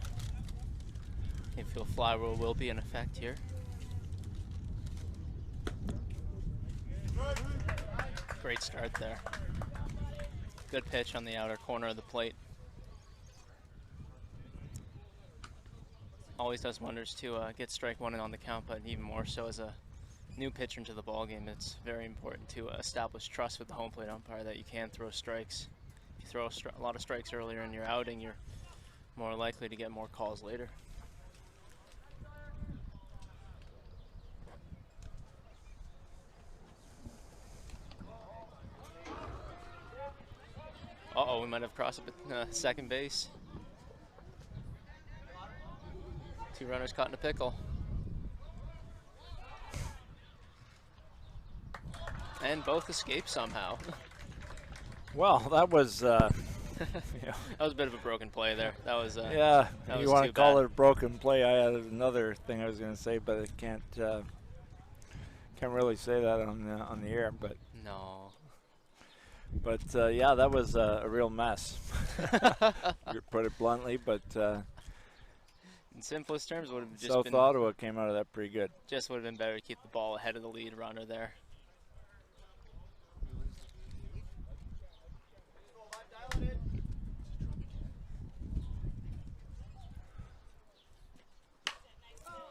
Infield fly rule will be in effect here. Great start there. Good pitch on the outer corner of the plate. Always does wonders to get strike one and on the count, but even more so as a new pitcher into the ballgame, it's very important to establish trust with the home plate umpire that you can throw strikes. If you throw a lot of strikes earlier in your outing, you're more likely to get more calls later. Uh-oh, we might have crossed up at second base. Two runners caught in a pickle. And both escaped somehow. Well, that was yeah. That was a bit of a broken play there. That was yeah. that You was want to too call bad. it a broken play? I had another thing I was going to say, but I can't really say that on the air. But No. yeah, that was a real mess. You put it bluntly, but In simplest terms, would have just South been Ottawa came out of that pretty good. just would have been better to keep the ball ahead of the lead runner there.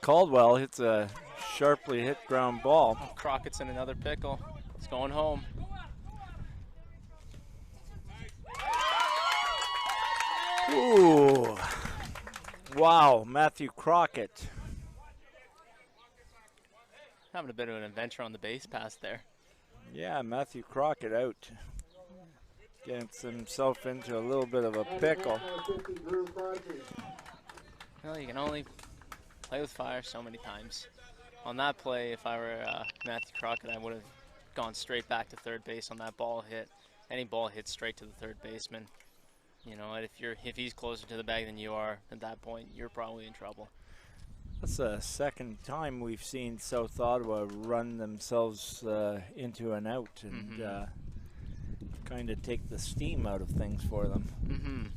Caldwell hits a sharply hit ground ball. Oh, Crockett's in another pickle. It's going home. Ooh. Wow, Matthew Crockett. Having a bit of an adventure on the base pass there. Yeah, Matthew Crockett out. Gets himself into a little bit of a pickle. Well, you can only play with fire so many times. On that play, if I were Matthew Crockett, I would have gone straight back to third base on that ball hit. Any ball hit straight to the third baseman. You know, if he's closer to the bag than you are, at that point, you're probably in trouble. That's the second time we've seen South Ottawa run themselves into an out and kind of take the steam out of things for them.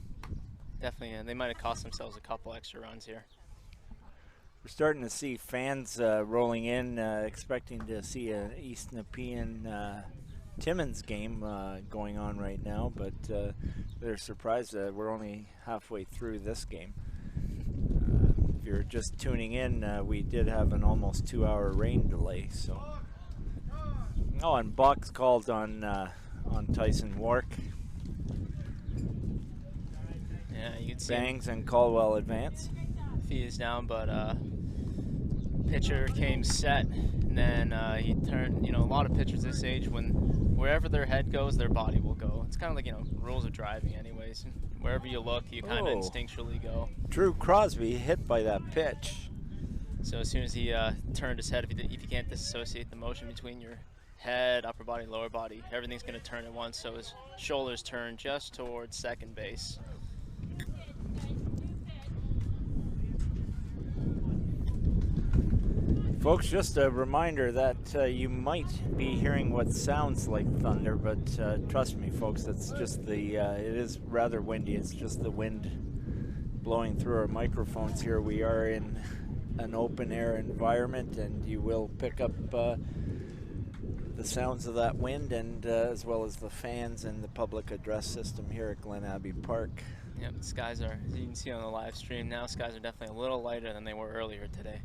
Definitely, they might have cost themselves a couple extra runs here. We're starting to see fans rolling in, expecting to see an East Nepean Timmins game going on right now, but they're surprised that we're only halfway through this game. If you're just tuning in, we did have an almost 2-hour rain delay. So, oh, and Buck's called on Tyson Wark. Yeah, you'd see Bangs and Caldwell advance. he is down, but pitcher came set, and then he turned. You know, a lot of pitchers this age, wherever their head goes, their body will go. It's kind of like, you know, rules of driving, anyways. Wherever you look, you kind of instinctually go. Drew Crosby hit by that pitch. So as soon as he turned his head, if you can't disassociate the motion between your head, upper body, lower body, everything's going to turn at once. So his shoulders turn just towards second base. Folks, just a reminder that you might be hearing what sounds like thunder, but trust me, folks, it's just the, it is rather windy. It's just the wind blowing through our microphones here. We are in an open air environment, and you will pick up the sounds of that wind, and as well as the fans and the public address system here at Glen Abbey Park. Yep, skies are, as you can see on the live stream now, skies are definitely a little lighter than they were earlier today.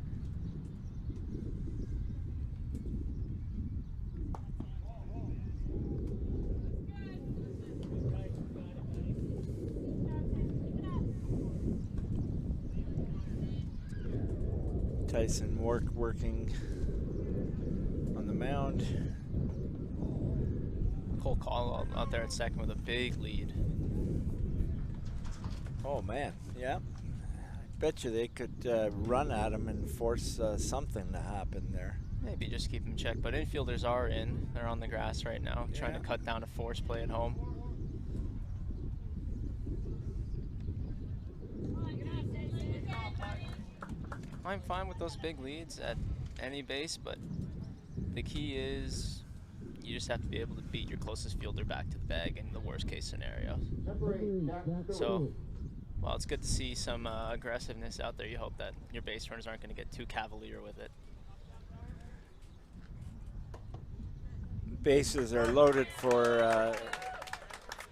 Tyson working on the mound. Cole Caldwell out there at second with a big lead. Oh man, yeah. I bet you they could run at him and force something to happen there. Maybe just keep him checked, but infielders are in. They're on the grass right now, trying to cut down a force play at home. I'm fine with those big leads at any base, but the key is you just have to be able to beat your closest fielder back to the bag in the worst case scenario. So while it's good to see some aggressiveness out there, you hope that your base runners aren't going to get too cavalier with it. Bases are loaded for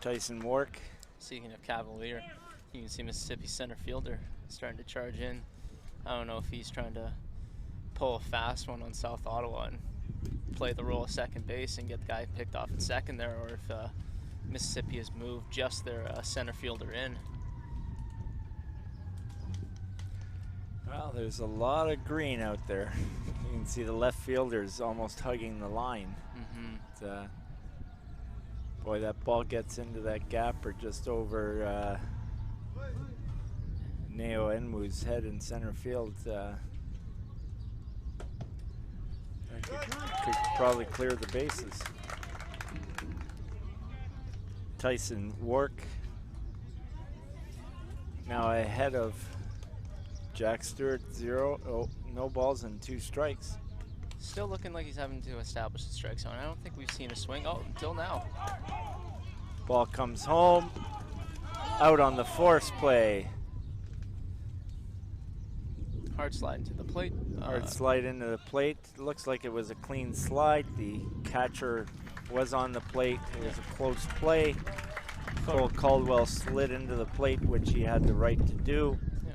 Tyson Wark. Speaking of cavalier, you can see Mississippi center fielder starting to charge in. I don't know if he's trying to pull a fast one on South Ottawa and play the role of second base and get the guy picked off at second there, or if Mississippi has moved just their center fielder in. Well, there's a lot of green out there. You can see the left fielder's almost hugging the line. Boy, that ball gets into that gap or just over Neo Enmu's head in center field. Could probably clear the bases. Tyson Wark now ahead of Jack Stewart, 0. Oh, no balls and 2 strikes. Still looking like he's having to establish the strike zone. I don't think we've seen a swing. Oh, until now. Ball comes home. Out on the force play. Hard slide into the plate. Hard slide into the plate. Looks like it was a clean slide. The catcher was on the plate. It was a close play. Cole Caldwell slid into the plate, which he had the right to do. Yeah.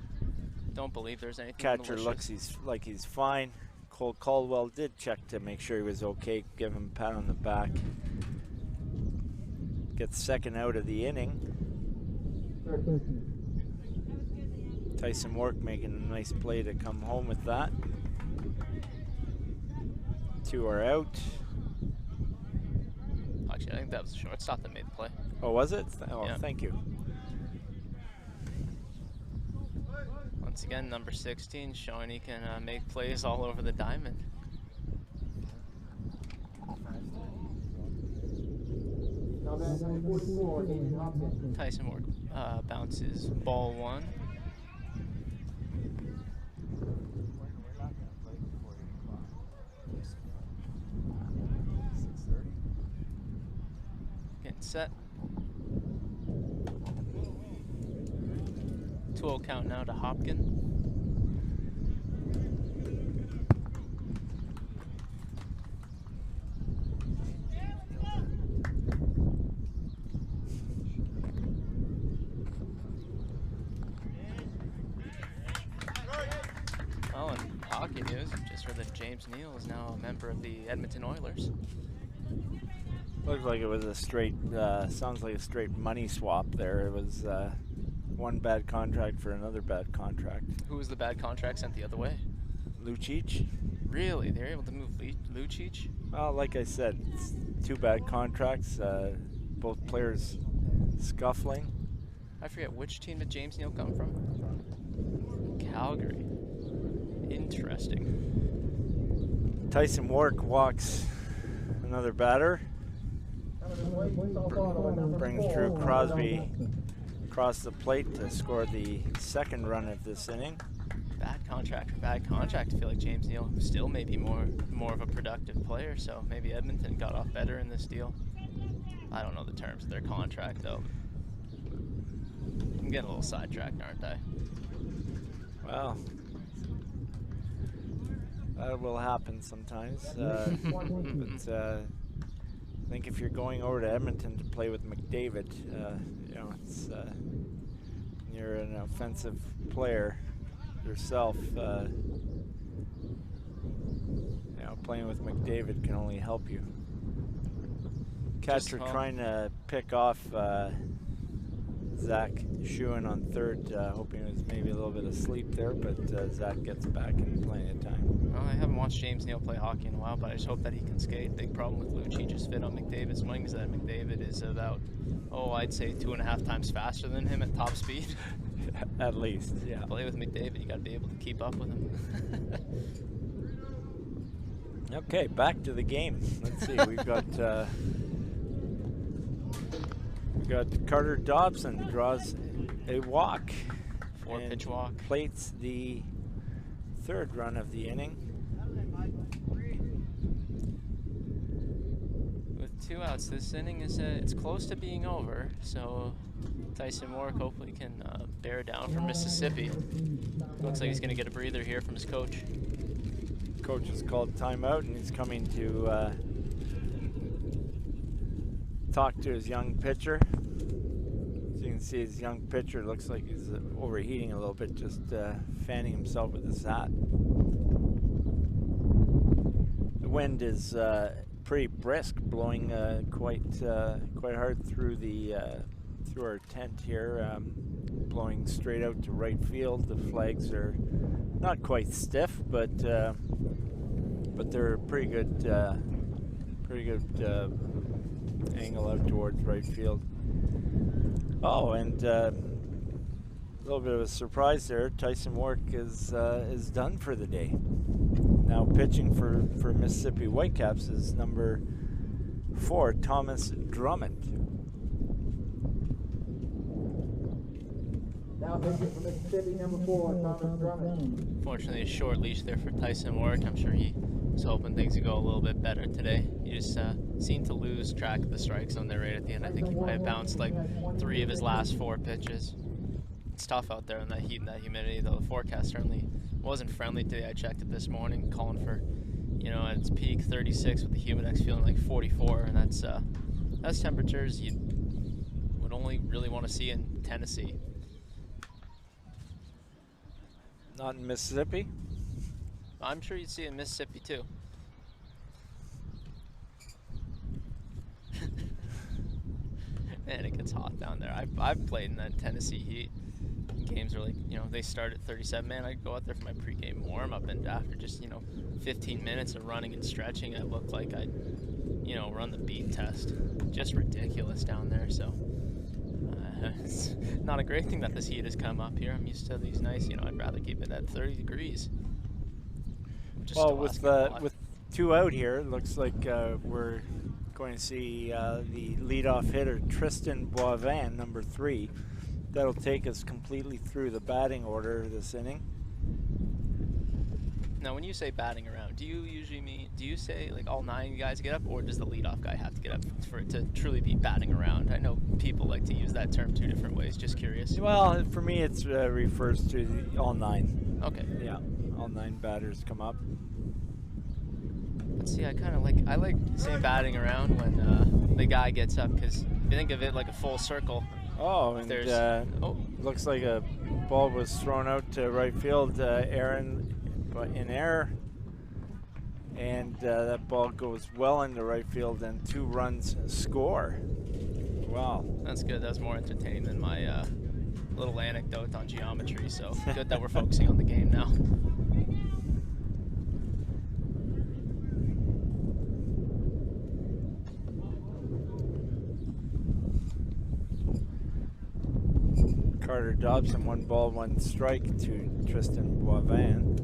Don't believe there's anything Catcher malicious. looks like he's fine. Cole Caldwell did check to make sure he was okay, give him a pat on the back. Gets second out of the inning. Tyson Wark making a nice play to come home with that. 2 are out. Actually, I think that was the shortstop that made the play. Oh, was it? Oh, yeah. Thank you. Once again, number 16 showing he can make plays all over the diamond. Tyson Wark bounces ball 1. Getting set. 2-0 count now to Hopkins. Well, in hockey news, just heard that James Neal is now a member of the Edmonton Oilers. Looks like it was a straight, sounds like a straight money swap there. It was one bad contract for another bad contract. Who was the bad contract sent the other way? Lucic. Really? They were able to move Lucic? Well, like I said, it's 2 bad contracts. Both players scuffling. I forget, which team did James Neal come from? Calgary. Interesting. Tyson Wark walks another batter. Brings Drew Crosby across the plate to score the second run of this inning. bad contract for bad contract. I feel like James Neal still may be more of a productive player, so maybe Edmonton got off better in this deal. I don't know the terms of their contract, though. I'm getting a little sidetracked, aren't I? Well, that will happen sometimes. But I think if you're going over to Edmonton to play with McDavid, you know, it's you're an offensive player yourself. You know, playing with McDavid can only help you. Cats are trying to pick off Zach Schuin on third, hoping it was maybe a little bit of sleep there, but Zach gets back in plenty of time. Well, I haven't watched James Neal play hockey in a while, but I just hope that he can skate. Big problem with Luch, he just fit on McDavid's wings. That McDavid is about, I'd say 2.5 times faster than him at top speed. At least, yeah. Play with McDavid, you got to be able to keep up with him. Okay, back to the game. Let's see, we've got Carter Dobson draws a walk. 4-pitch walk. Plates the third run of the inning. With 2 outs, this inning is it's close to being over. So Tyson Warwick hopefully can bear down for Mississippi. Looks like he's going to get a breather here from his coach. Coach has called timeout, and he's coming to talk to his young pitcher. As you can see, his young pitcher looks like he's overheating a little bit, just fanning himself with his hat. The wind is pretty brisk, blowing quite hard through the through our tent here, blowing straight out to right field. The flags are not quite stiff, but they're pretty good angle out towards right field. Oh, and a little bit of a surprise there. Tyson Warwick is done for the day. Now pitching for Mississippi Whitecaps is number 4, Thomas Drummond. Now pitching for Mississippi, number 4, Thomas Drummond. Fortunately, a short leash there for Tyson Warwick. I'm sure he was hoping things would go a little bit better today. He just seemed to lose track of the strike zone there right at the end. I think he might have bounced like 3 of his last 4 pitches. It's tough out there in that heat and that humidity, though. The forecast certainly wasn't friendly today. I checked it this morning, calling for, you know, at its peak 36 with the humidex feeling like 44, and that's temperatures you would only really want to see in Tennessee. Not in Mississippi? I'm sure you'd see it in Mississippi too. Man, it gets hot down there. I've played in that Tennessee heat. Games are like, you know, they start at 37. Man, I go out there for my pregame warm-up, and after just, you know, 15 minutes of running and stretching, it looked like I'd, you know, run the beat test. Just ridiculous down there, so it's not a great thing that this heat has come up here. I'm used to these nice, you know, I'd rather keep it at 30 degrees. Well, with 2 out here, it looks like we're going to see the leadoff hitter Tristan Boivin, number 3. That'll take us completely through the batting order this inning. Now, when you say batting around, do you usually mean, do you say like all 9 guys get up, or does the leadoff guy have to get up for it to truly be batting around? I know people like to use that term 2 different ways. Just curious. Well, for me, it refers to all 9. Okay. Yeah, all 9 batters come up. But see, I like saying batting around when the guy gets up, because if you think of it like a full circle. Oh, and looks like a ball was thrown out to right field, Aaron, in air, and that ball goes well into right field, and 2 runs score. Wow. That's good. That's more entertaining than my little anecdote on geometry, so good that we're focusing on the game now. Carter Dobson, 1 ball, 1 strike to Tristan Boivin.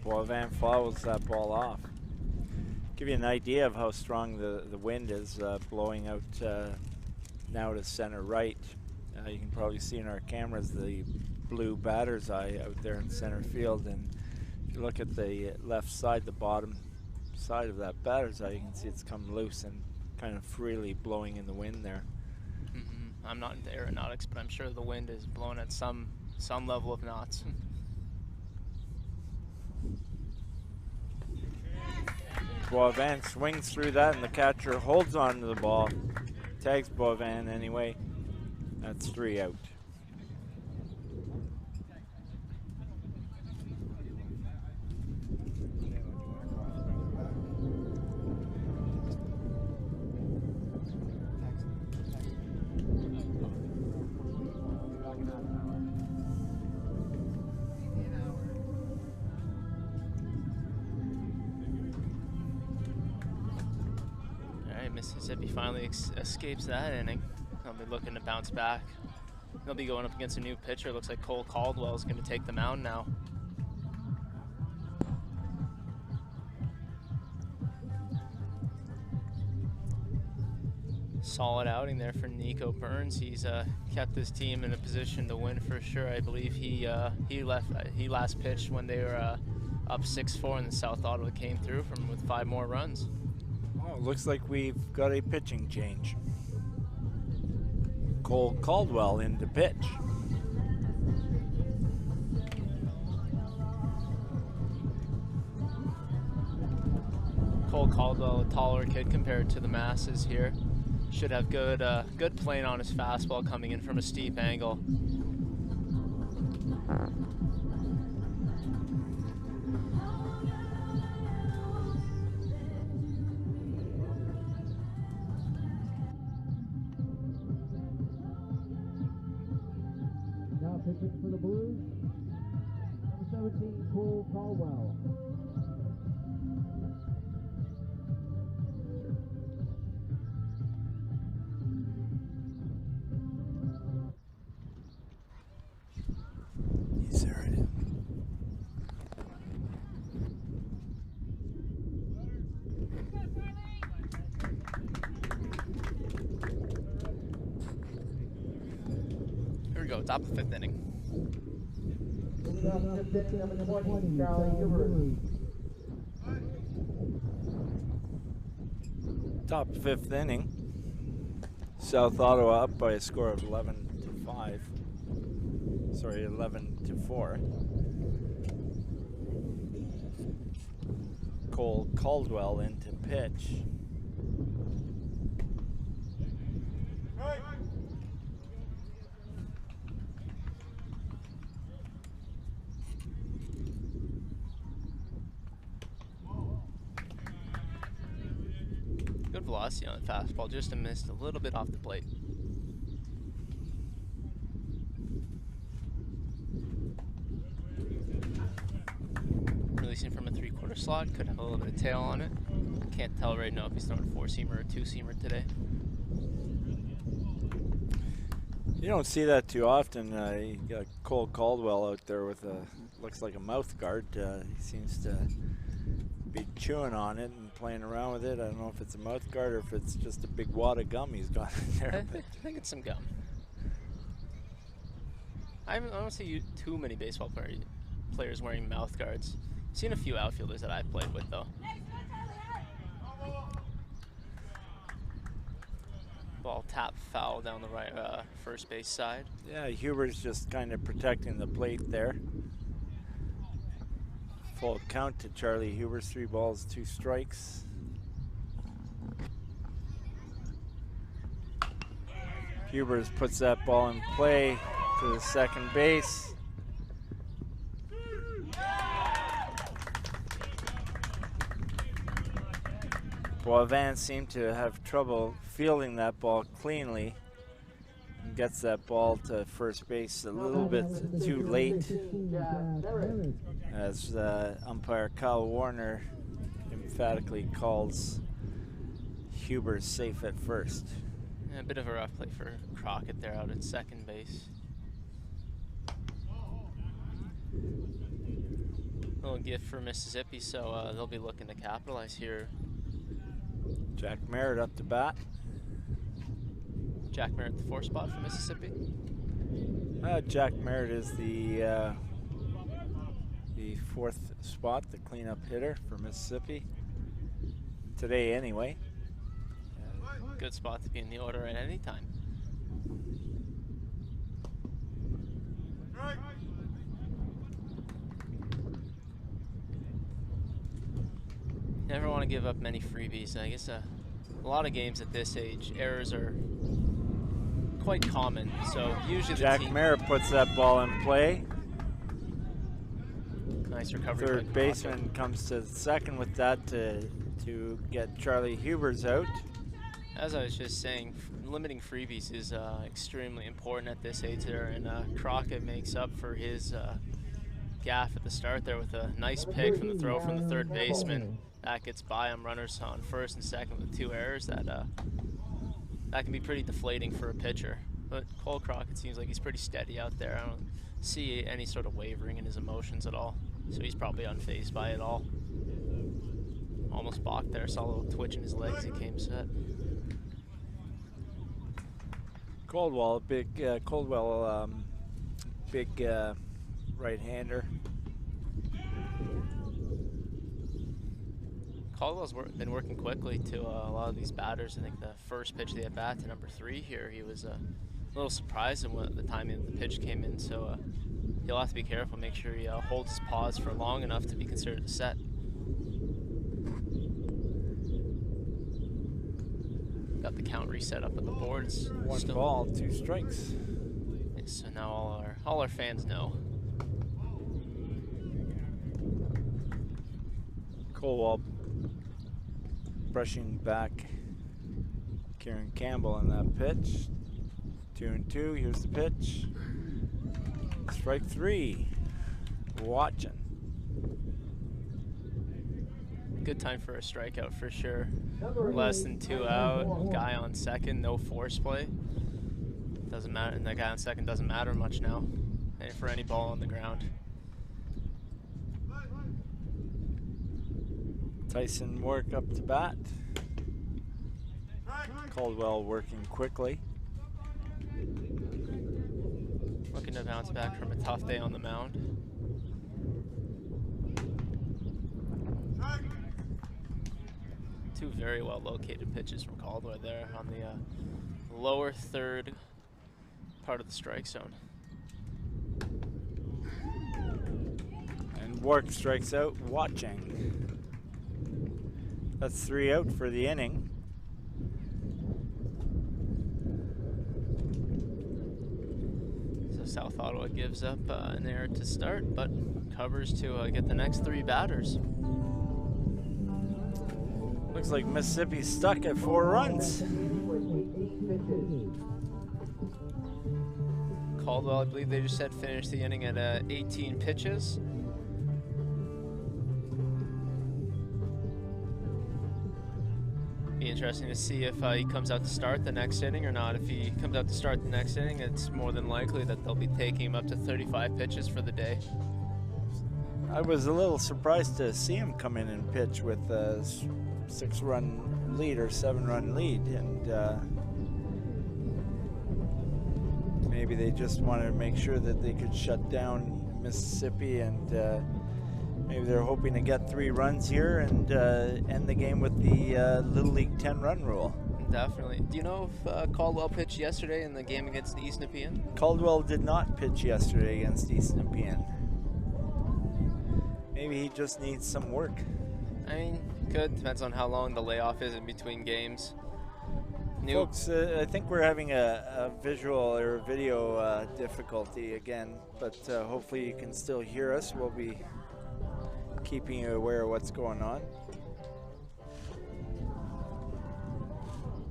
Boivin follows that ball off. Give you an idea of how strong the wind is blowing out now to center right. You can probably see in our cameras the blue batter's eye out there in center field, and if you look at the left side, the bottom side of that batter's eye, you can see it's come loose and kind of freely blowing in the wind there. I'm not into aeronautics, but I'm sure the wind is blowing at some level of knots. Boivin swings through that, and the catcher holds on to the ball. Tags Boivin anyway. That's 3 out. Mississippi finally escapes that inning. They'll be looking to bounce back. They'll be going up against a new pitcher. Looks like Cole Caldwell is going to take the mound now. Solid outing there for Nico Burns. He's kept his team in a position to win for sure. I believe he last pitched when they were up 6-4, and the South Ottawa came through with 5 more runs. Oh, looks like we've got a pitching change. Cole Caldwell in to pitch. Cole Caldwell, a taller kid compared to the masses here. Should have good plane on his fastball coming in from a steep angle. Now pitching for the Blues, number 17, Cole Caldwell. He's there. Here we go, top of 5th inning. Number 20, Charlie Humber. Top 5th inning. South Ottawa up by a score of 11-5. Sorry, 11-4. Cole Caldwell in to pitch. Good velocity on the fastball, just missed a little bit off the plate. Releasing from a 3/4 slot, could have a little bit of tail on it. Can't tell right now if he's throwing a 4-seamer or a 2-seamer today. You don't see that too often. You got Cole Caldwell out there with looks like a mouth guard. He seems to be chewing on it and playing around with it. I don't know if it's a mouth guard or if it's just a big wad of gum he's got in there. I think it's some gum. I don't see too many baseball players wearing mouth guards. I've seen a few outfielders that I've played with though. Ball tap foul down the right first base side. Yeah, Huber's just kind of protecting the plate there. Full count to Charlie Huber's 3 balls, 2 strikes. Hubers puts that ball in play to the second base. Boivin seemed to have trouble fielding that ball cleanly. And gets that ball to first base a little bit too late, as umpire Kyle Warner emphatically calls Huber safe at first. Yeah, a bit of a rough play for Crockett there out at second base. A little gift for Mississippi, so they'll be looking to capitalize here. Jack Merritt up to bat. Jack Merritt, the 4 spot for Mississippi. Jack Merritt is the 4th spot, the cleanup hitter for Mississippi. Today, anyway. Good spot to be in the order at any time. Never want to give up many freebies. I guess a lot of games at this age, errors are quite common. So usually Jack Merritt puts that ball in play. Nice recovery. Third baseman comes to second with that to get Charlie Hubers out. As I was just saying, limiting freebies is extremely important at this age there, and Crockett makes up for his gaff at the start there with a nice pick from the throw from the third baseman. That gets by him, runners on first and second with 2 errors. That can be pretty deflating for a pitcher. But Cole Crockett seems like he's pretty steady out there. I don't see any sort of wavering in his emotions at all. So he's probably unfazed by it all. Almost balked there, saw a little twitch in his legs. He came set. Caldwell, big right-hander. Caldwell's been working quickly to a lot of these batters. I think the first pitch they had bat to number 3 here, he was a little surprised at the timing the pitch came in. So he'll have to be careful, make sure he holds his pause for long enough to be considered a set. Got the count reset up on the boards. 1 ball, 2 strikes. So now all our fans know. Caldwell brushing back Kieran Campbell on that pitch. 2-2, here's the pitch. Strike 3, watching. Good time for a strikeout for sure. Less than 2 out, guy on second, no force play. Doesn't matter, and that guy on second doesn't matter much now for any ball on the ground. Tyson Work up to bat. Caldwell working quickly. Looking to bounce back from a tough day on the mound. Two very well located pitches from Caldwell there on the lower third part of the strike zone. And Work strikes out, watching. That's 3 out for the inning. So South Ottawa gives up an error to start, but covers to get the next 3 batters. Looks like Mississippi's stuck at 4 runs. Caldwell, I believe they just said finished the inning at 18 pitches. Be interesting to see if he comes out to start the next inning or not. If he comes out to start the next inning, it's more than likely that they'll be taking him up to 35 pitches for the day. I was a little surprised to see him come in and pitch with a 6-run lead or 7-run lead, and maybe they just wanted to make sure that they could shut down Mississippi, and maybe they're hoping to get 3 runs here and end the game with the Little League 10-run rule. Definitely. Do you know if Caldwell pitched yesterday in the game against the East Nepean? Caldwell did not pitch yesterday against East Nepean. Maybe he just needs some work. I mean, could. Depends on how long the layoff is in between games. Folks, I think we're having a visual or video difficulty again, but hopefully you can still hear us. We'll be keeping you aware of what's going on.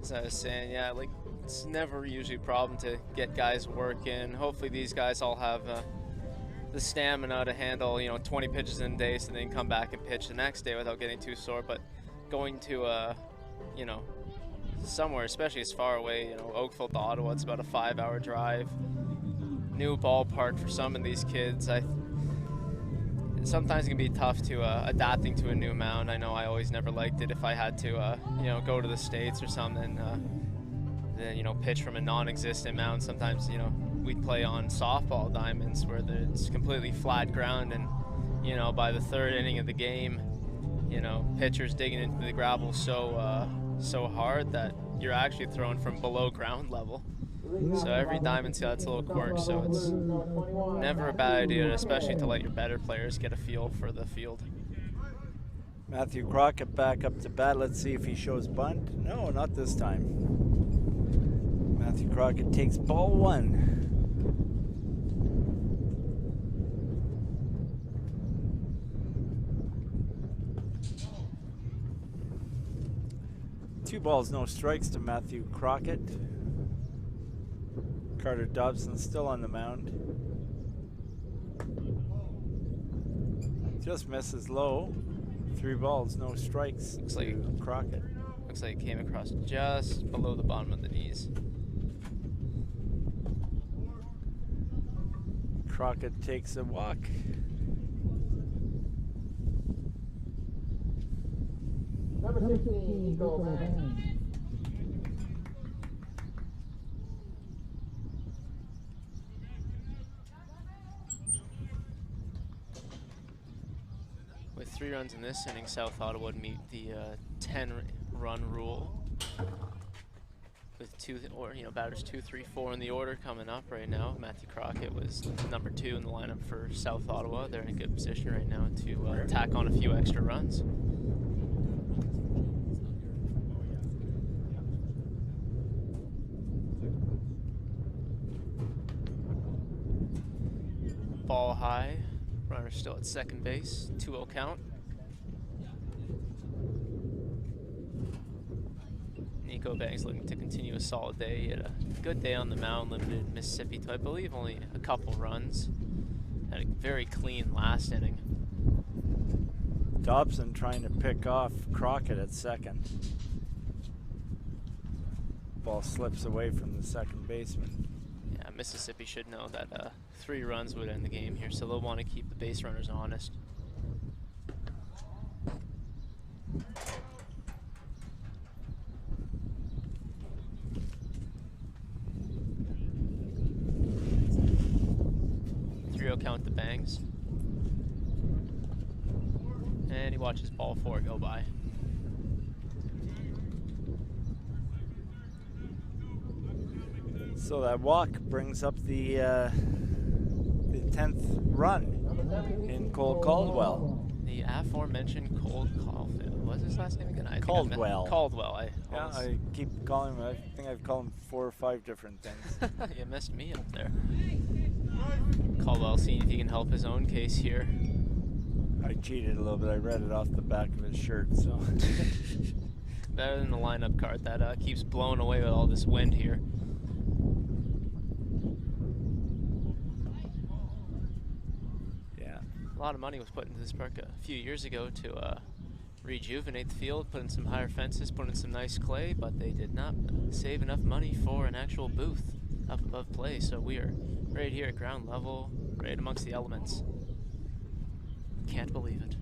As I was saying, yeah, like, it's never usually a problem to get guys working. Hopefully these guys all have the stamina to handle, 20 pitches in a day, so they can come back and pitch the next day without getting too sore. But going to, somewhere, especially as far away, Oakville to Ottawa, it's about a 5-hour drive. New ballpark for some of these kids. sometimes it can be tough to adapting to a new mound. I know I always never liked it if I had to, you know, go to the States or something, then, you know, pitch from a non-existent mound. Sometimes, you know, we'd play on softball diamonds where it's completely flat ground, and, you know, by the third inning of the game, you know, pitchers digging into the gravel so hard that you're actually throwing from below ground level. So every diamond's got its little quirk, so it's never a bad idea, especially to let your better players get a feel for the field. Matthew Crockett back up to bat. Let's see if he shows bunt. No, not this time. Matthew Crockett takes ball 1. Two balls, no strikes to Matthew Crockett. Carter Dobson still on the mound. Just misses low. 3 balls, no strikes. Looks like Crockett. Looks like it came across just below the bottom of the knees. Crockett takes a walk. Number 16, Nico Mann. With 3 runs in this inning, South Ottawa would meet the 10-run rule. With batters 2, 3, 4 in the order coming up right now. Matthew Crockett was number 2 in the lineup for South Ottawa. They're in a good position right now to tack on a few extra runs. Ball high, runner still at second base, 2-0 count. Nico Banks looking to continue a solid day. He had a good day on the mound, limited Mississippi to, I believe, only a couple runs. Had a very clean last inning. Dobson trying to pick off Crockett at second. Ball slips away from the second baseman. Yeah, Mississippi should know that 3 runs would end the game here, so they'll want to keep the base runners honest. Count the bangs. And he watches ball 4 go by. So that walk brings up the 10th run in Cole Caldwell. The aforementioned Cole Caulfield. What's his last name again? Caldwell. Caldwell. Yeah, I keep calling him. I think I've called him 4 or 5 different things. You messed me up there. Caldwell seeing if he can help his own case here. I cheated a little bit. I read it off the back of his shirt, so. Better than the lineup card that keeps blowing away with all this wind here. Yeah. A lot of money was put into this park a few years ago to rejuvenate the field, put in some higher fences, put in some nice clay, but they did not save enough money for an actual booth up above play, so we are right here at ground level, right amongst the elements. Can't believe it.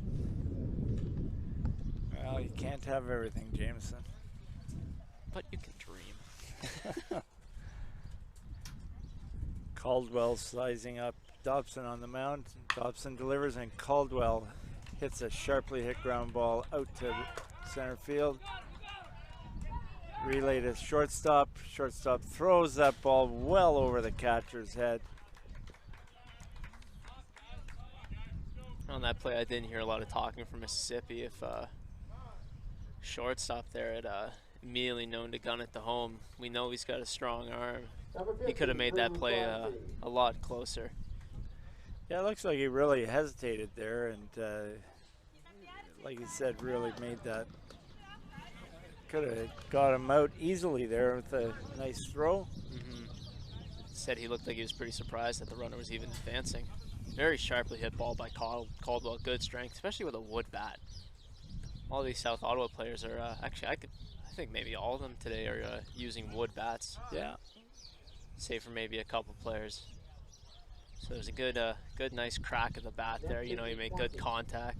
Well, you can't have everything, Jameson. But you can dream. Caldwell sizing up Dobson on the mound. Dobson delivers, and Caldwell hits a sharply hit ground ball out to center field. Relay to shortstop. Shortstop throws that ball well over the catcher's head. On that play, I didn't hear a lot of talking from Mississippi. If shortstop there had immediately known to gun it to home, we know he's got a strong arm. He could have made that play a lot closer. Yeah, it looks like he really hesitated there, and like you said, really made that. Could have got him out easily there with a nice throw. Said he looked like he was pretty surprised that the runner was even advancing. Very sharply hit ball by Caldwell. Good strength, especially with a wood bat. All these South Ottawa players are actually, I think maybe all of them today are using wood bats. Yeah. Save for maybe a couple players. So there's a good, nice crack of the bat there. You know, you make good contact.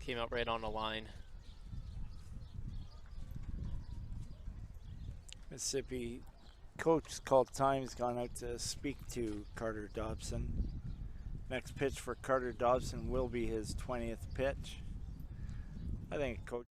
Came out right on the line. Mississippi coach called time. He's gone out to speak to Carter Dobson. Next pitch for Carter Dobson will be his 20th pitch. I think coach.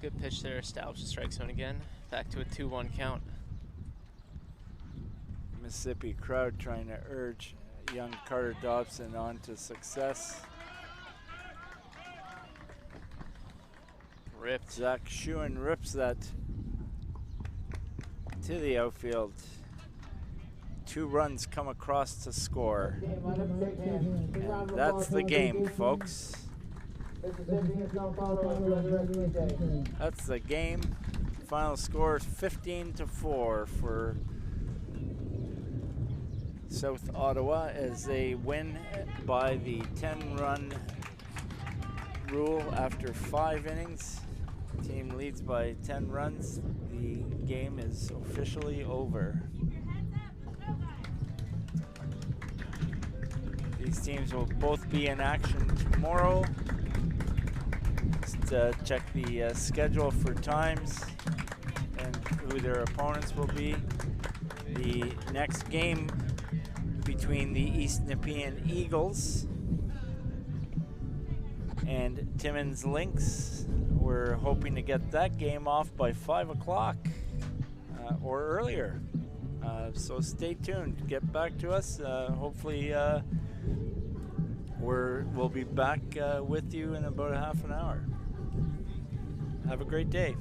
Good pitch there, established the strike zone again. Back to a 2-1 count. Mississippi crowd trying to urge young Carter Dobson on to success. Ripped. Zach Schuen rips that to the outfield. 2 runs come across to score. And that's the game, folks. That's the game. Final score is 15-4 for South Ottawa as they win by the 10-run rule after 5 innings. Team leads by 10 runs. The game is officially over. These teams will both be in action tomorrow. Just check the schedule for times and who their opponents will be. The next game between the East Nepean Eagles and Timmins Lynx. We're hoping to get that game off by 5 o'clock or earlier. So stay tuned. Get back to us. Hopefully we'll be back with you in about a half an hour. Have a great day.